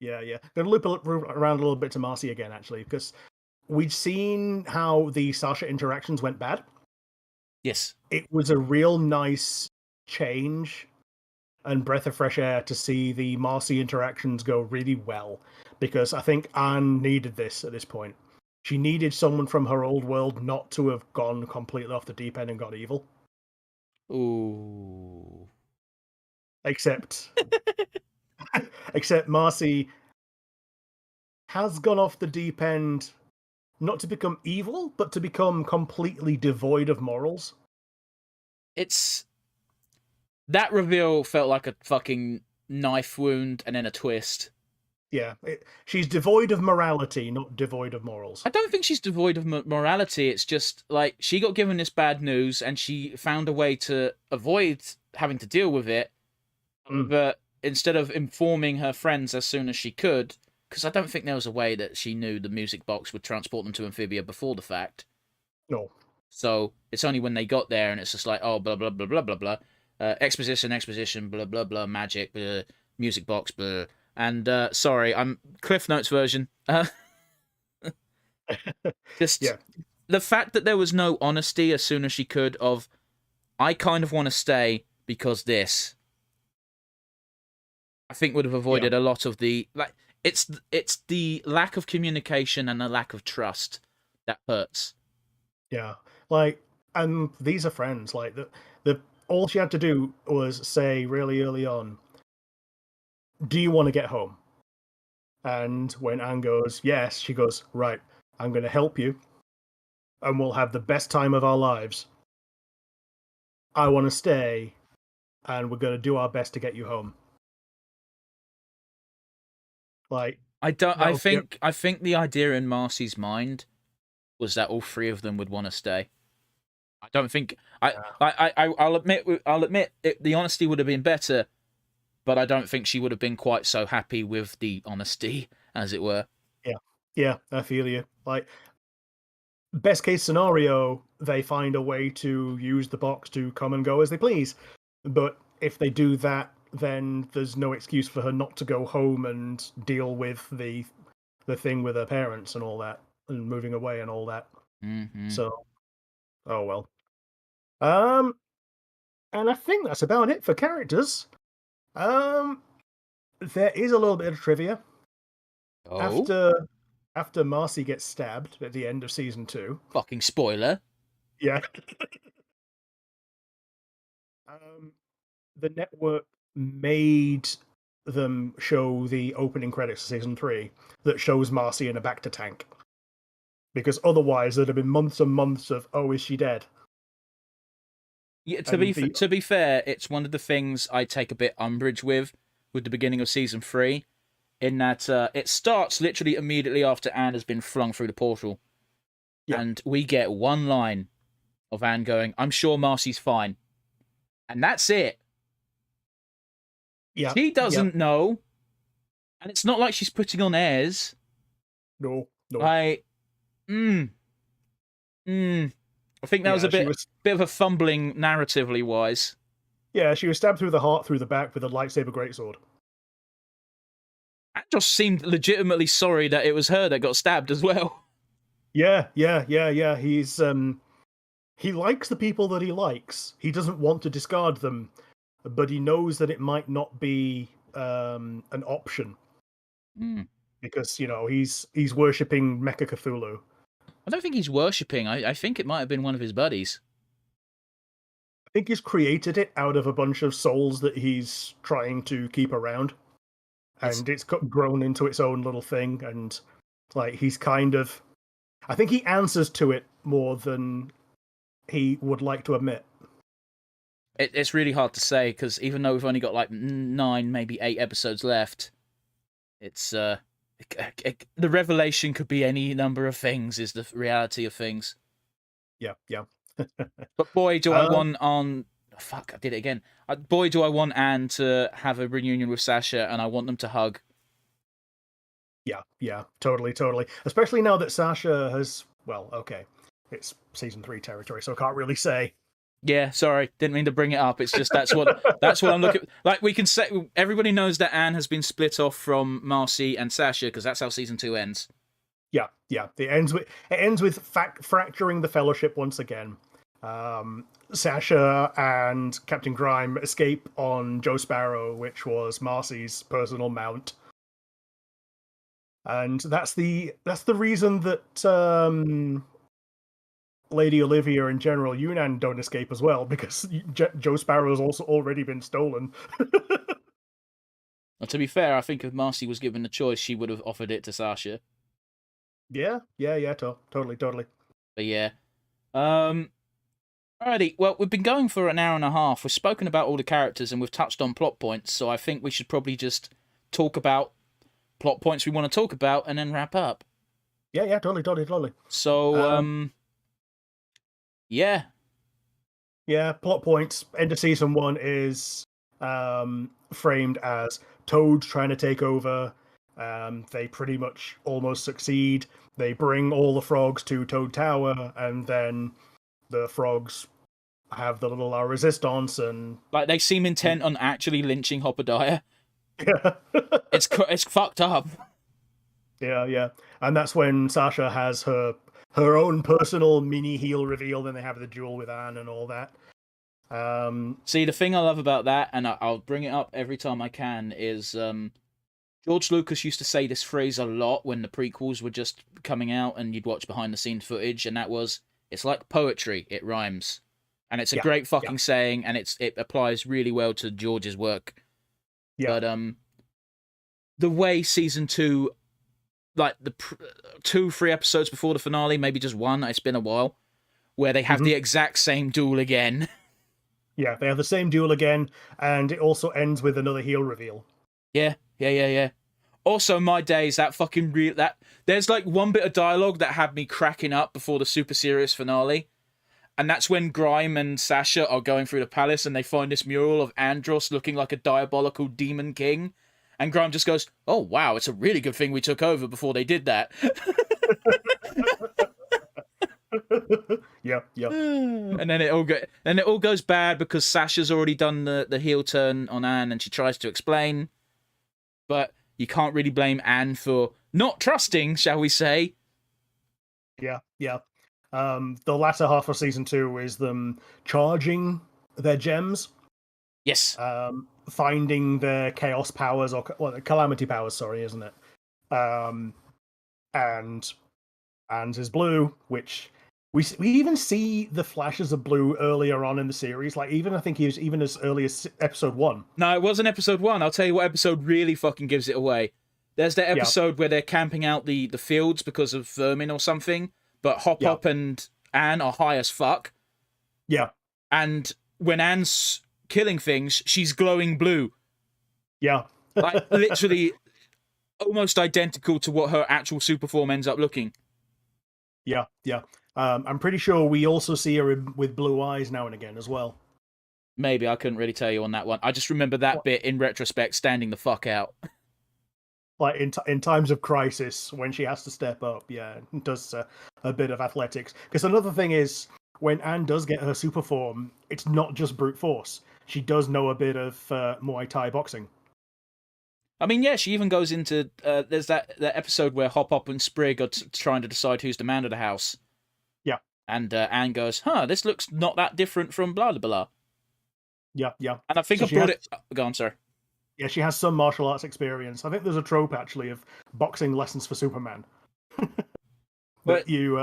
Yeah. Gonna loop around a little bit to Marcy again, actually, because we've seen how the Sasha interactions went bad. Yes. It was a real nice change and breath of fresh air to see the Marcy interactions go really well, because I think Anne needed this at this point. She needed someone from her old world not to have gone completely off the deep end and got evil. Ooh. Except, except Marcy has gone off the deep end, not to become evil, but to become completely devoid of morals. It's that reveal felt like a fucking knife wound and then a twist. Yeah, she's devoid of morality, not devoid of morals. I don't think she's devoid of morality. It's just like she got given this bad news and she found a way to avoid having to deal with it. But instead of informing her friends as soon as she could, because I don't think there was a way that she knew the music box would transport them to Amphibia before the fact. No. So it's only when they got there and it's just like, oh, blah, blah, blah, blah, blah, blah. Exposition, blah, blah, blah, magic, blah, music box, blah. And sorry, I'm Cliff Notes version. Just Yeah. the fact that there was no honesty as soon as she could of, I kind of want to stay because this, I think would have avoided a lot of the like. It's the lack of communication and the lack of trust that hurts. Yeah, like, and these are friends. Like the all she had to do was say really early on, "Do you want to get home?" And when Anne goes, "Yes," she goes, "Right, I'm going to help you, and we'll have the best time of our lives. I want to stay, and we're going to do our best to get you home." Like, I don't. that would be I think the idea in Marcy's mind was that all three of them would want to stay. I don't think. I'll admit. The honesty would have been better but I don't think she would have been quite so happy with the honesty, as it were. Yeah, I feel you. Like, best case scenario, they find a way to use the box to come and go as they please. But if they do that, then there's no excuse for her not to go home and deal with the thing with her parents and all that, and moving away and all that. Mm-hmm. So, oh well. Um, and I think that's about it for characters. Um, there is a little bit of trivia. Oh, After Marcy gets stabbed at the end of season 2. fucking spoiler. Yeah. um, the network made them show the opening credits of season 3 that shows Marcy in a Bacta tank. Because otherwise there'd have been months and months of, oh, is she dead? Yeah, And to be fair, it's one of the things I take a bit umbrage with the beginning of season 3, in that it starts literally immediately after Anne has been flung through the portal, Yeah. and we get one line of Anne going, "I'm sure Marcy's fine," and that's it. Yeah. She doesn't know, and it's not like she's putting on airs. No. Like, I think that was a bit of a fumbling narratively wise. Yeah, she was stabbed through the heart, through the back with a lightsaber greatsword. I just seemed legitimately sorry that it was her that got stabbed as well. Yeah. He's he likes the people that he likes. He doesn't want to discard them, but he knows that it might not be an option. Because, he's worshipping Mecha Cthulhu. I don't think he's worshipping. I think it might have been one of his buddies. I think he's created it out of a bunch of souls that he's trying to keep around. And it's grown into its own little thing. And, like, he's kind of... I think he answers to it more than he would like to admit. It's really hard to say, because even though we've only got, like, 9, maybe 8 episodes left, it's... the revelation could be any number of things, is the reality of things. Yeah. But boy, do I want on... Oh, fuck, I did it again. Boy, do I want Anne to have a reunion with Sasha, and I want them to hug. Yeah, totally. Especially now that Sasha has... Well, okay. It's season 3 territory, so I can't really say. Yeah, sorry, didn't mean to bring it up. It's just that's what I'm looking. Like, we can say, everybody knows that Anne has been split off from Marcy and Sasha, because that's how season 2 ends. Yeah. It ends with fracturing the Fellowship once again. Sasha and Captain Grime escape on Joe Sparrow, which was Marcy's personal mount, and that's the reason that Lady Olivia and General Yunan don't escape as well, because Joe Sparrow has also already been stolen. Well, to be fair, I think if Marcy was given the choice, she would have offered it to Sasha. Yeah, totally. But yeah. Alrighty, well, we've been going for an hour and a half. We've spoken about all the characters and we've touched on plot points, so I think we should probably just talk about plot points we want to talk about and then wrap up. Yeah, totally. So, yeah. Yeah, plot points. End of season 1 is framed as Toad trying to take over. They pretty much almost succeed. They bring all the frogs to Toad Tower, and then the frogs have the little resistance, and like, they seem intent on actually lynching Hoppediah. Yeah. It's fucked up. Yeah. And that's when Sasha has her own personal mini heel reveal. Then they have the duel with Anne and all that. See, the thing I love about that, and I'll bring it up every time I can, is George Lucas used to say this phrase a lot when the prequels were just coming out and you'd watch behind the scenes footage, and that was, it's like poetry, it rhymes. And it's a great fucking saying, and it applies really well to George's work. Yeah. But the way season 2, like the 2-3 episodes before the finale, maybe just 1, it's been a while, where they have the exact same duel again. Yeah, they have the same duel again, and it also ends with another heel reveal. Yeah. Also, my days, that fucking there's like one bit of dialogue that had me cracking up before the super serious finale, And that's when Grime and Sasha are going through the palace and they find this mural of Andros looking like a diabolical demon king. And Grime just goes, "Oh, wow, it's a really good thing we took over before they did that." Yeah. And then it all goes bad because Sasha's already done the heel turn on Anne and she tries to explain. But you can't really blame Anne for not trusting, shall we say. Yeah. The latter half of season 2 is them charging their gems. Yes. Finding their chaos powers, or calamity powers, sorry, isn't it? And his blue, which we even see the flashes of blue earlier on in the series. Like, even I think he was even as early as episode 1. No, it wasn't episode 1. I'll tell you what episode really fucking gives it away. There's that episode where they're camping out the fields because of vermin or something, but Hop and Anne are high as fuck. Yeah. And when Anne's killing things, she's glowing blue. Yeah. Like, literally almost identical to what her actual super form ends up looking. Yeah. I'm pretty sure we also see her with blue eyes now and again as well. Maybe, I couldn't really tell you on that one. I just remember that bit in retrospect standing the fuck out. Like in times of crisis, when she has to step up, does a bit of athletics. Because another thing is, when Anne does get her super form, it's not just brute force. She does know a bit of Muay Thai boxing. I mean, yeah, she even goes into... there's that episode where Hop and Sprig are trying to decide who's the man of the house. Yeah. And Anne goes, this looks not that different from blah, blah, blah. Yeah. And I think I brought it... Go on, sir. Yeah, she has some martial arts experience. I think there's a trope, actually, of boxing lessons for Superman. But you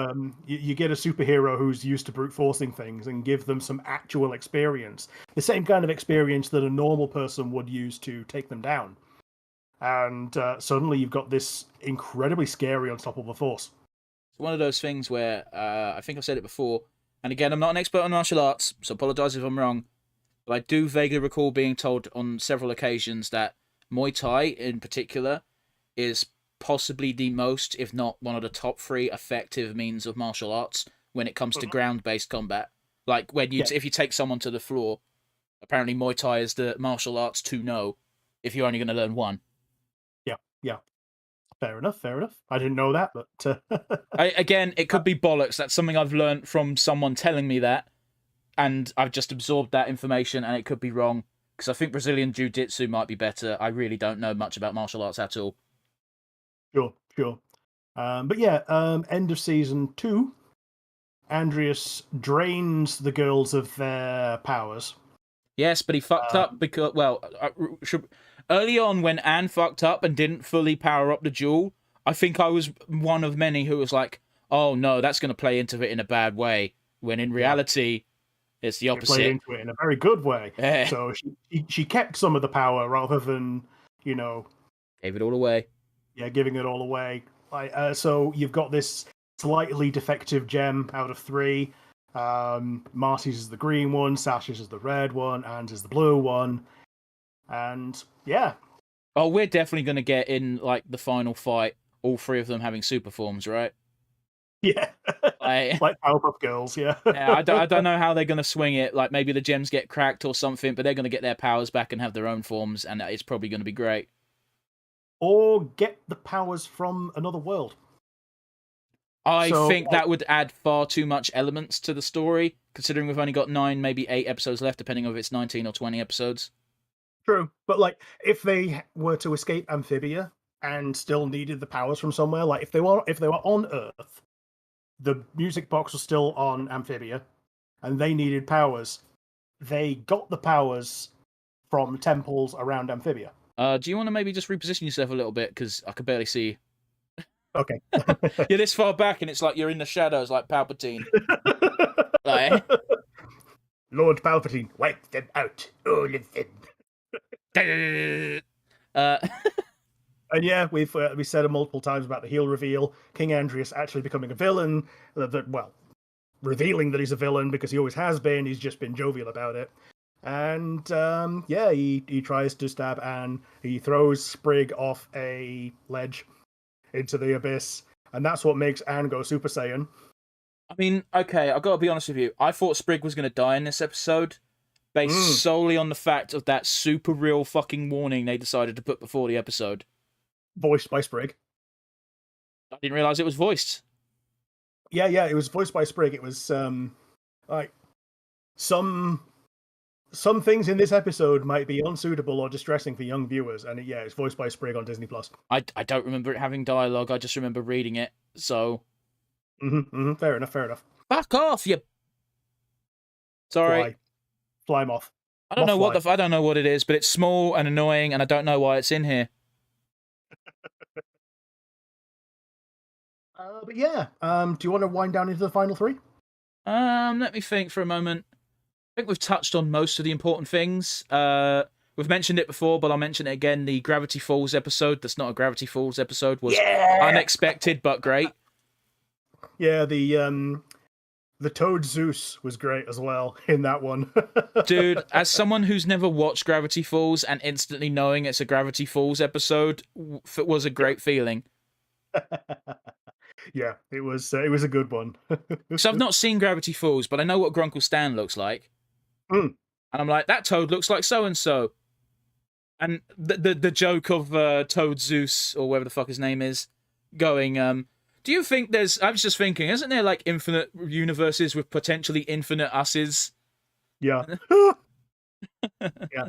get a superhero who's used to brute forcing things and give them some actual experience. The same kind of experience that a normal person would use to take them down. And suddenly you've got this incredibly scary, unstoppable force. It's one of those things where, I think I've said it before, and again, I'm not an expert on martial arts, so apologise if I'm wrong, but I do vaguely recall being told on several occasions that Muay Thai, in particular, is possibly the most, if not one of the top 3 effective means of martial arts when it comes to ground-based combat. Like, when if you take someone to the floor, apparently Muay Thai is the martial arts to know if you're only going to learn one. Yeah. Fair enough. I didn't know that, but... Again, it could be bollocks. That's something I've learned from someone telling me that, and I've just absorbed that information, and it could be wrong, because I think Brazilian Jiu-Jitsu might be better. I really don't know much about martial arts at all. Sure. But yeah, end of season 2, Andreas drains the girls of their powers. Yes, but he fucked up because, early on when Anne fucked up and didn't fully power up the jewel, I think I was one of many who was like, oh no, that's going to play into it in a bad way, when in reality, it's the opposite. It played into it in a very good way. Yeah. So she kept some of the power rather than, gave it all away. Yeah, giving it all away. So you've got this slightly defective gem out of 3. Marcy's is the green one, Sasha's is the red one, Anne's is the blue one. And yeah. Oh, we're definitely going to get in, like, the final fight, all 3 of them having super forms, right? Yeah. Like Powerpuff Girls, yeah. Yeah, I don't know how they're going to swing it. Like, maybe the gems get cracked or something, but they're going to get their powers back and have their own forms, and it's probably going to be great. Or get the powers from another world. I think that would add far too much elements to the story, considering we've only got 9, maybe 8 episodes left, depending on if it's 19 or 20 episodes. True, but like, if they were to escape Amphibia and still needed the powers from somewhere, like if they were on Earth, the music box was still on Amphibia, and they needed powers, they got the powers from temples around Amphibia. Do you want to maybe just reposition yourself a little bit, because I could barely see you. Okay. You're this far back, and it's like you're in the shadows, like Palpatine. Like, Lord Palpatine, wipe them out, all of them. And yeah, we said it multiple times about the heel reveal. King Andreas actually becoming a villain. Revealing that he's a villain because he always has been. He's just been jovial about it. And he tries to stab Anne. He throws Sprig off a ledge into the abyss, and that's what makes Anne go Super Saiyan. I mean, okay, I've got to be honest with you. I thought Sprig was going to die in this episode, based solely on the fact of that super real fucking warning they decided to put before the episode. Voiced by Sprig. I didn't realize it was voiced. Yeah, it was voiced by Sprig. It was like some things in this episode might be unsuitable or distressing for young viewers, and it's voiced by Sprig on Disney Plus. I don't remember it having dialogue. I just remember reading it. So Fair enough. Fuck off, you. Sorry, fly moth. I don't know what I don't know what it is, but it's small and annoying, and I don't know why it's in here. But yeah, do you want to wind down into the final three? Let me think for a moment. I think we've touched on most of the important things. We've mentioned it before, but I'll mention it again. The Gravity Falls episode, that's not a Gravity Falls episode, was unexpected but great. Yeah, the Toad Zeus was great as well in that one. Dude, as someone who's never watched Gravity Falls and instantly knowing it's a Gravity Falls episode, it was a great feeling. Yeah, it was a good one. So I've not seen Gravity Falls, but I know what Grunkle Stan looks like. And I'm like, that Toad looks like so-and-so. And the joke of Toad Zeus, or whatever the fuck his name is, going, do you think there's... I was just thinking, isn't there like infinite universes with potentially infinite us's? Yeah. Yeah.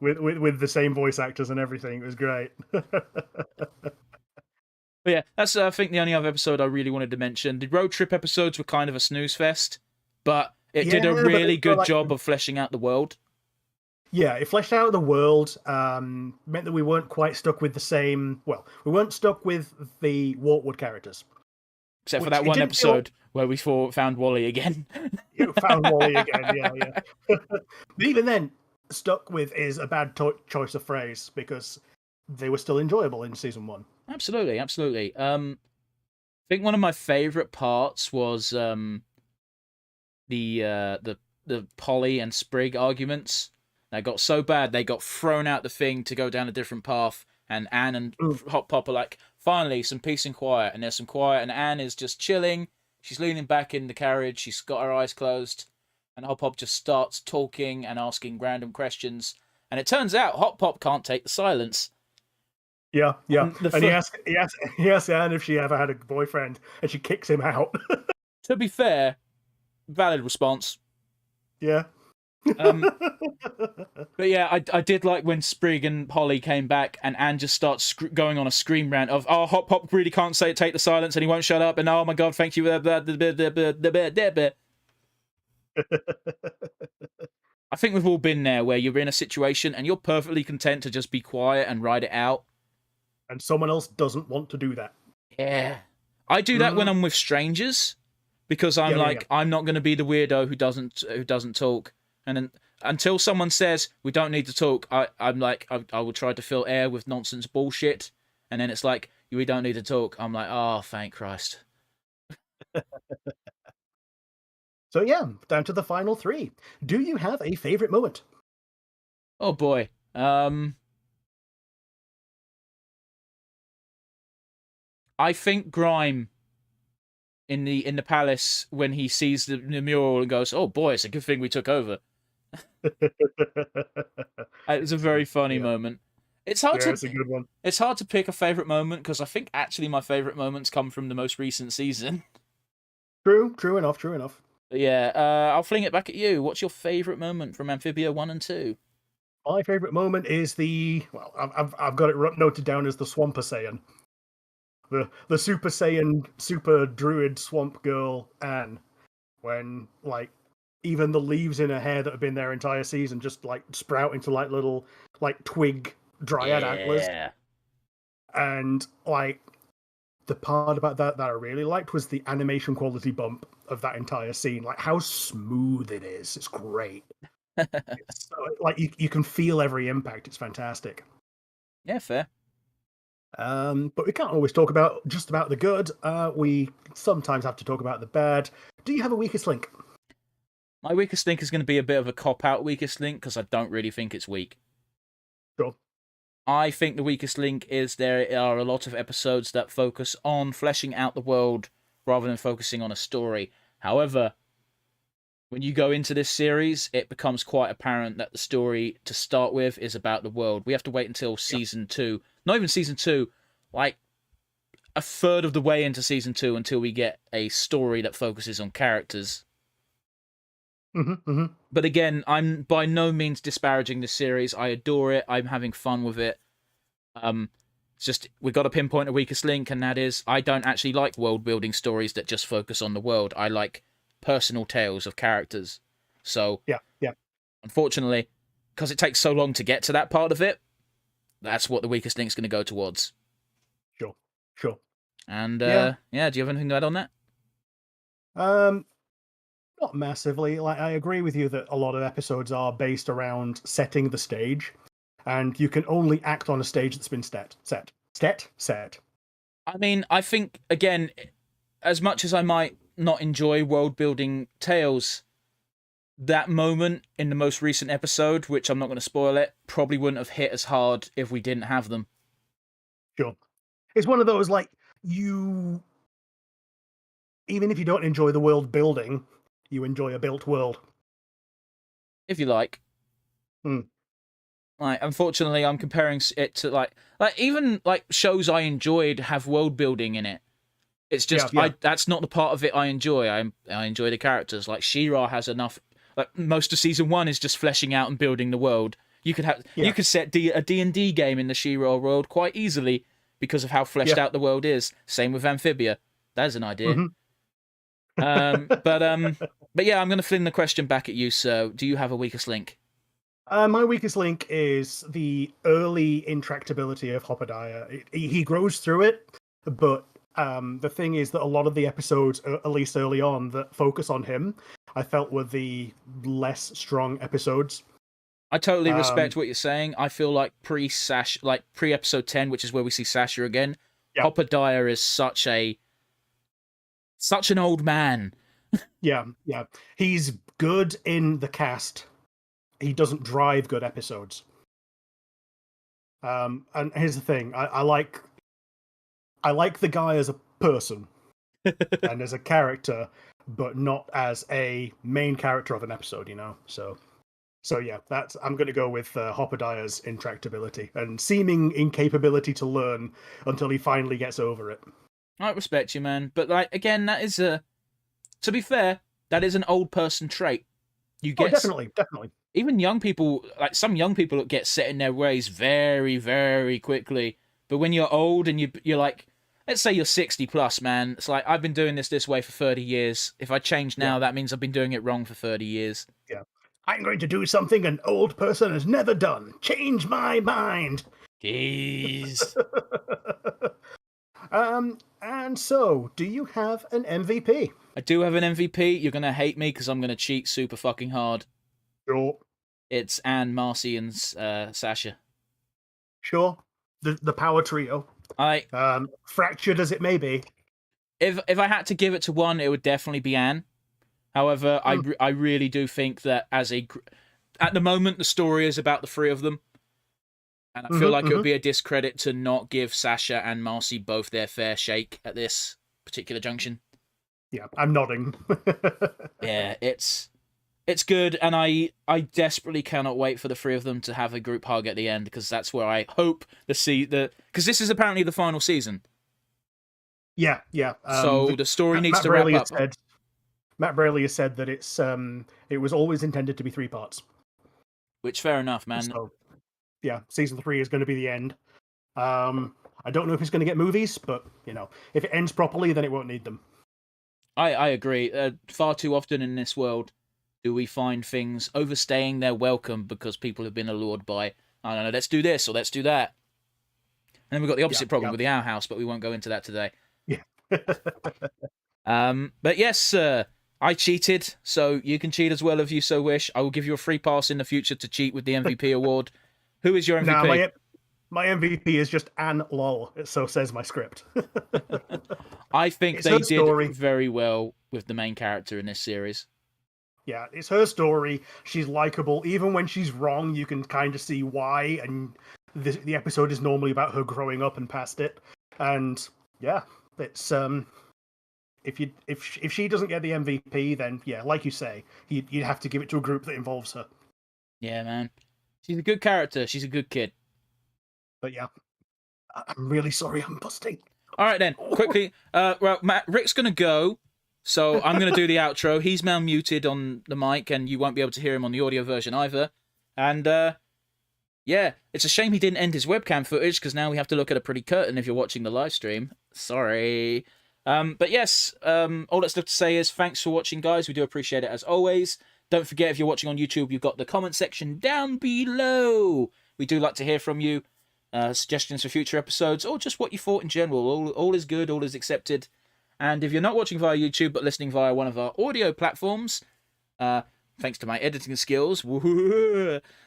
With the same voice actors and everything. It was great. But yeah, that's I think the only other episode I really wanted to mention. The road trip episodes were kind of a snooze fest, but it did a really good job of fleshing out the world. Yeah, it fleshed out the world, meant that we weren't quite stuck with the same... Well, we weren't stuck with the Waltwood characters. Except for that one episode where we found Wally again. You found Wally again, yeah. But even then, stuck with is a bad choice of phrase, because they were still enjoyable in season 1. Absolutely. I think one of my favourite parts was the Paulie and Sprig arguments. They got so bad they got thrown out the thing to go down a different path, and Anne and Hop Pop are like, finally, some peace and quiet, and there's some quiet, and Anne is just chilling. She's leaning back in the carriage, she's got her eyes closed, and Hop Pop just starts talking and asking random questions, and it turns out Hop Pop can't take the silence. Yeah. And he asks Anne if she ever had a boyfriend, and she kicks him out. To be fair, valid response. Yeah. But yeah, I did like when Sprig and Polly came back, and Anne just starts going on a scream rant of, oh, Hop Pop really can't take the silence, and he won't shut up, and oh my god, thank you. I think we've all been there, where you're in a situation and you're perfectly content to just be quiet and ride it out. And someone else doesn't want to do that. Yeah. I do that when I'm with strangers, because I'm I'm not going to be the weirdo who doesn't talk. And then, until someone says we don't need to talk, I'm like, I will try to fill air with nonsense bullshit, and then it's like, we don't need to talk. I'm like, oh, thank Christ. So yeah, down to the final 3. Do you have a favorite moment? Oh boy. I think Grime in the palace, when he sees the mural and goes, oh boy, it's a good thing we took over. It's a very funny moment. It's hard it's a good one. It's hard to pick a favorite moment, because I think actually my favorite moments come from the most recent season. True enough. But yeah, I'll fling it back at you. What's your favorite moment from Amphibia 1 and 2? My favorite moment is I've got it noted down as the Swamper Saiyan. The Super Saiyan, Super Druid Swamp Girl Anne, when like even the leaves in her hair that have been there entire season just like sprout into like little like twig dryad antlers. And like the part about that I really liked was the animation quality bump of that entire scene. Like how smooth it is. It's great. It's, like you can feel every impact. It's fantastic. Yeah, fair. But we can't always talk about just about the good. We sometimes have to talk about the bad. Do you have a weakest link? My weakest link is going to be a bit of a cop-out weakest link, because I don't really think it's weak. Sure. I think the weakest link is there are a lot of episodes that focus on fleshing out the world rather than focusing on a story. However, when you go into this series, it becomes quite apparent that the story to start with is about the world. We have to wait until season 2, not even season 2, like a third of the way into season 2 until we get a story that focuses on characters. But again, I'm by no means disparaging this series. I adore it. I'm having fun with it. It's just we've got to pinpoint a weakest link, and that is I don't actually like world-building stories that just focus on the world. I like personal tales of characters. So yeah. Unfortunately, because it takes so long to get to that part of it, that's what the weakest link's going to go towards. Sure. And do you have anything to add on that? Not massively. Like, I agree with you that a lot of episodes are based around setting the stage, and you can only act on a stage that's been set. I mean, I think, again, as much as I might not enjoy world-building tales, that moment in the most recent episode, which I'm not going to spoil it, probably wouldn't have hit as hard if we didn't have them. Sure. It's one of those, like, even if you don't enjoy the world building, you enjoy a built world. If you like. Like, unfortunately, I'm comparing it to, like even, like, shows I enjoyed have world building in it. It's just, that's not the part of it I enjoy. I enjoy the characters. Like, She-Ra has enough, like, most of season 1 is just fleshing out and building the world. You could set a D&D game in the She-Ra world quite easily because of how fleshed out the world is. Same with Amphibia. That's an idea. But yeah, I'm going to fling the question back at you, sir. Do you have a weakest link? My weakest link is the early intractability of Hoppediah. He grows through it, but the thing is that a lot of the episodes, at least early on, that focus on him, I felt were the less strong episodes. I totally respect what you're saying. I feel like pre-episode 10, which is where we see Sasha again, Hoppediah is such an old man. Yeah. He's good in the cast. He doesn't drive good episodes. And here's the thing: I like the guy as a person and as a character, but not as a main character of an episode. So yeah, I'm going to go with Hoppediah's intractability and seeming incapability to learn until he finally gets over it. I respect you, man, but like again, that is to be fair, that is an old person trait. You get definitely. Even young people, like some young people, get set in their ways very, very quickly. But when you're old and you're like, let's say you're 60 plus, man, it's like, I've been doing this way for 30 years. If I change now, that means I've been doing it wrong for 30 years. Yeah. I'm going to do something an old person has never done. Change my mind. Jeez. And so, do you have an MVP? I do have an MVP. You're going to hate me because I'm going to cheat super fucking hard. Sure. It's Anne, Marcy, and Sasha. Sure. The power trio. Fractured as it may be. If I had to give it to one, it would definitely be Anne. However, I really do think that at the moment, the story is about the three of them. And I feel like it would be a discredit to not give Sasha and Marcy both their fair shake at this particular junction. Yeah, I'm nodding. Yeah, it's good, and I desperately cannot wait for the three of them to have a group hug at the end, because that's where I hope because this is apparently the final season. Yeah. So the story needs to wrap up. Matt Braley has said that it was always intended to be 3 parts. Which, fair enough, man. So, yeah, season 3 is going to be the end. I don't know if it's going to get movies, but if it ends properly, then it won't need them. I agree. Far too often in this world do we find things overstaying their welcome because people have been allured by, I don't know, let's do this or let's do that. And then we've got the opposite problem with the Owl House, but we won't go into that today. Yeah. But yes, I cheated, so you can cheat as well if you so wish. I will give you a free pass in the future to cheat with the MVP award. Who is your MVP? My MVP is just Anne Lol. So says my script. I think they did very well with the main character in this series. Yeah, it's her story. She's likable. Even when she's wrong, you can kind of see why. And the episode is normally about her growing up and past it. And yeah, it's if she doesn't get the MVP, then yeah, like you say, you'd have to give it to a group that involves her. Yeah, man. She's a good character. She's a good kid. But yeah, I'm really sorry I'm busting. All right, then. Quickly. Well, Matt, Rick's going to go, so I'm going to do the outro. He's now muted on the mic, and you won't be able to hear him on the audio version either. And, yeah, it's a shame he didn't end his webcam footage, because now we have to look at a pretty curtain if you're watching the live stream. Sorry. But yes, all that's left to say is thanks for watching, guys. We do appreciate it as always. Don't forget, if you're watching on YouTube, you've got the comment section down below. We do like to hear from you. Suggestions for future episodes, or just what you thought in general. All is good, all is accepted. And if you're not watching via YouTube, but listening via one of our audio platforms, thanks to my editing skills,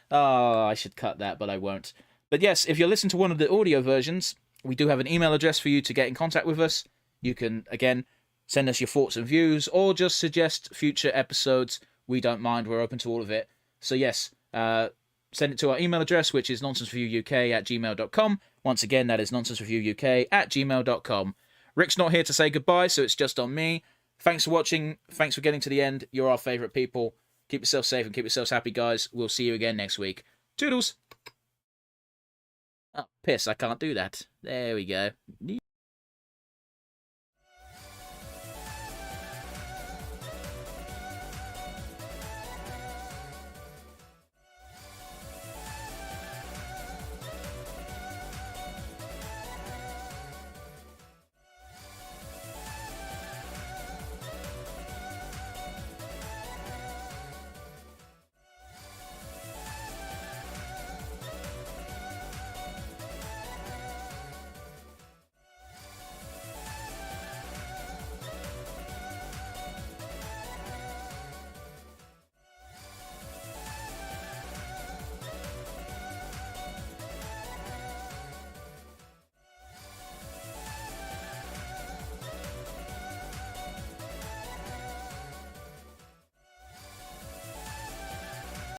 I should cut that, but I won't. But yes, if you listen to one of the audio versions, we do have an email address for you to get in contact with us. You can, again, send us your thoughts and views, or just suggest future episodes. We don't mind, we're open to all of it. So yes, send it to our email address, which is nonsensereviewuk@gmail.com. Once again, that is nonsensereviewuk@gmail.com. Rick's not here to say goodbye, so it's just on me. Thanks for watching. Thanks for getting to the end. You're our favourite people. Keep yourselves safe and keep yourselves happy, guys. We'll see you again next week. Toodles! Oh, piss, I can't do that. There we go.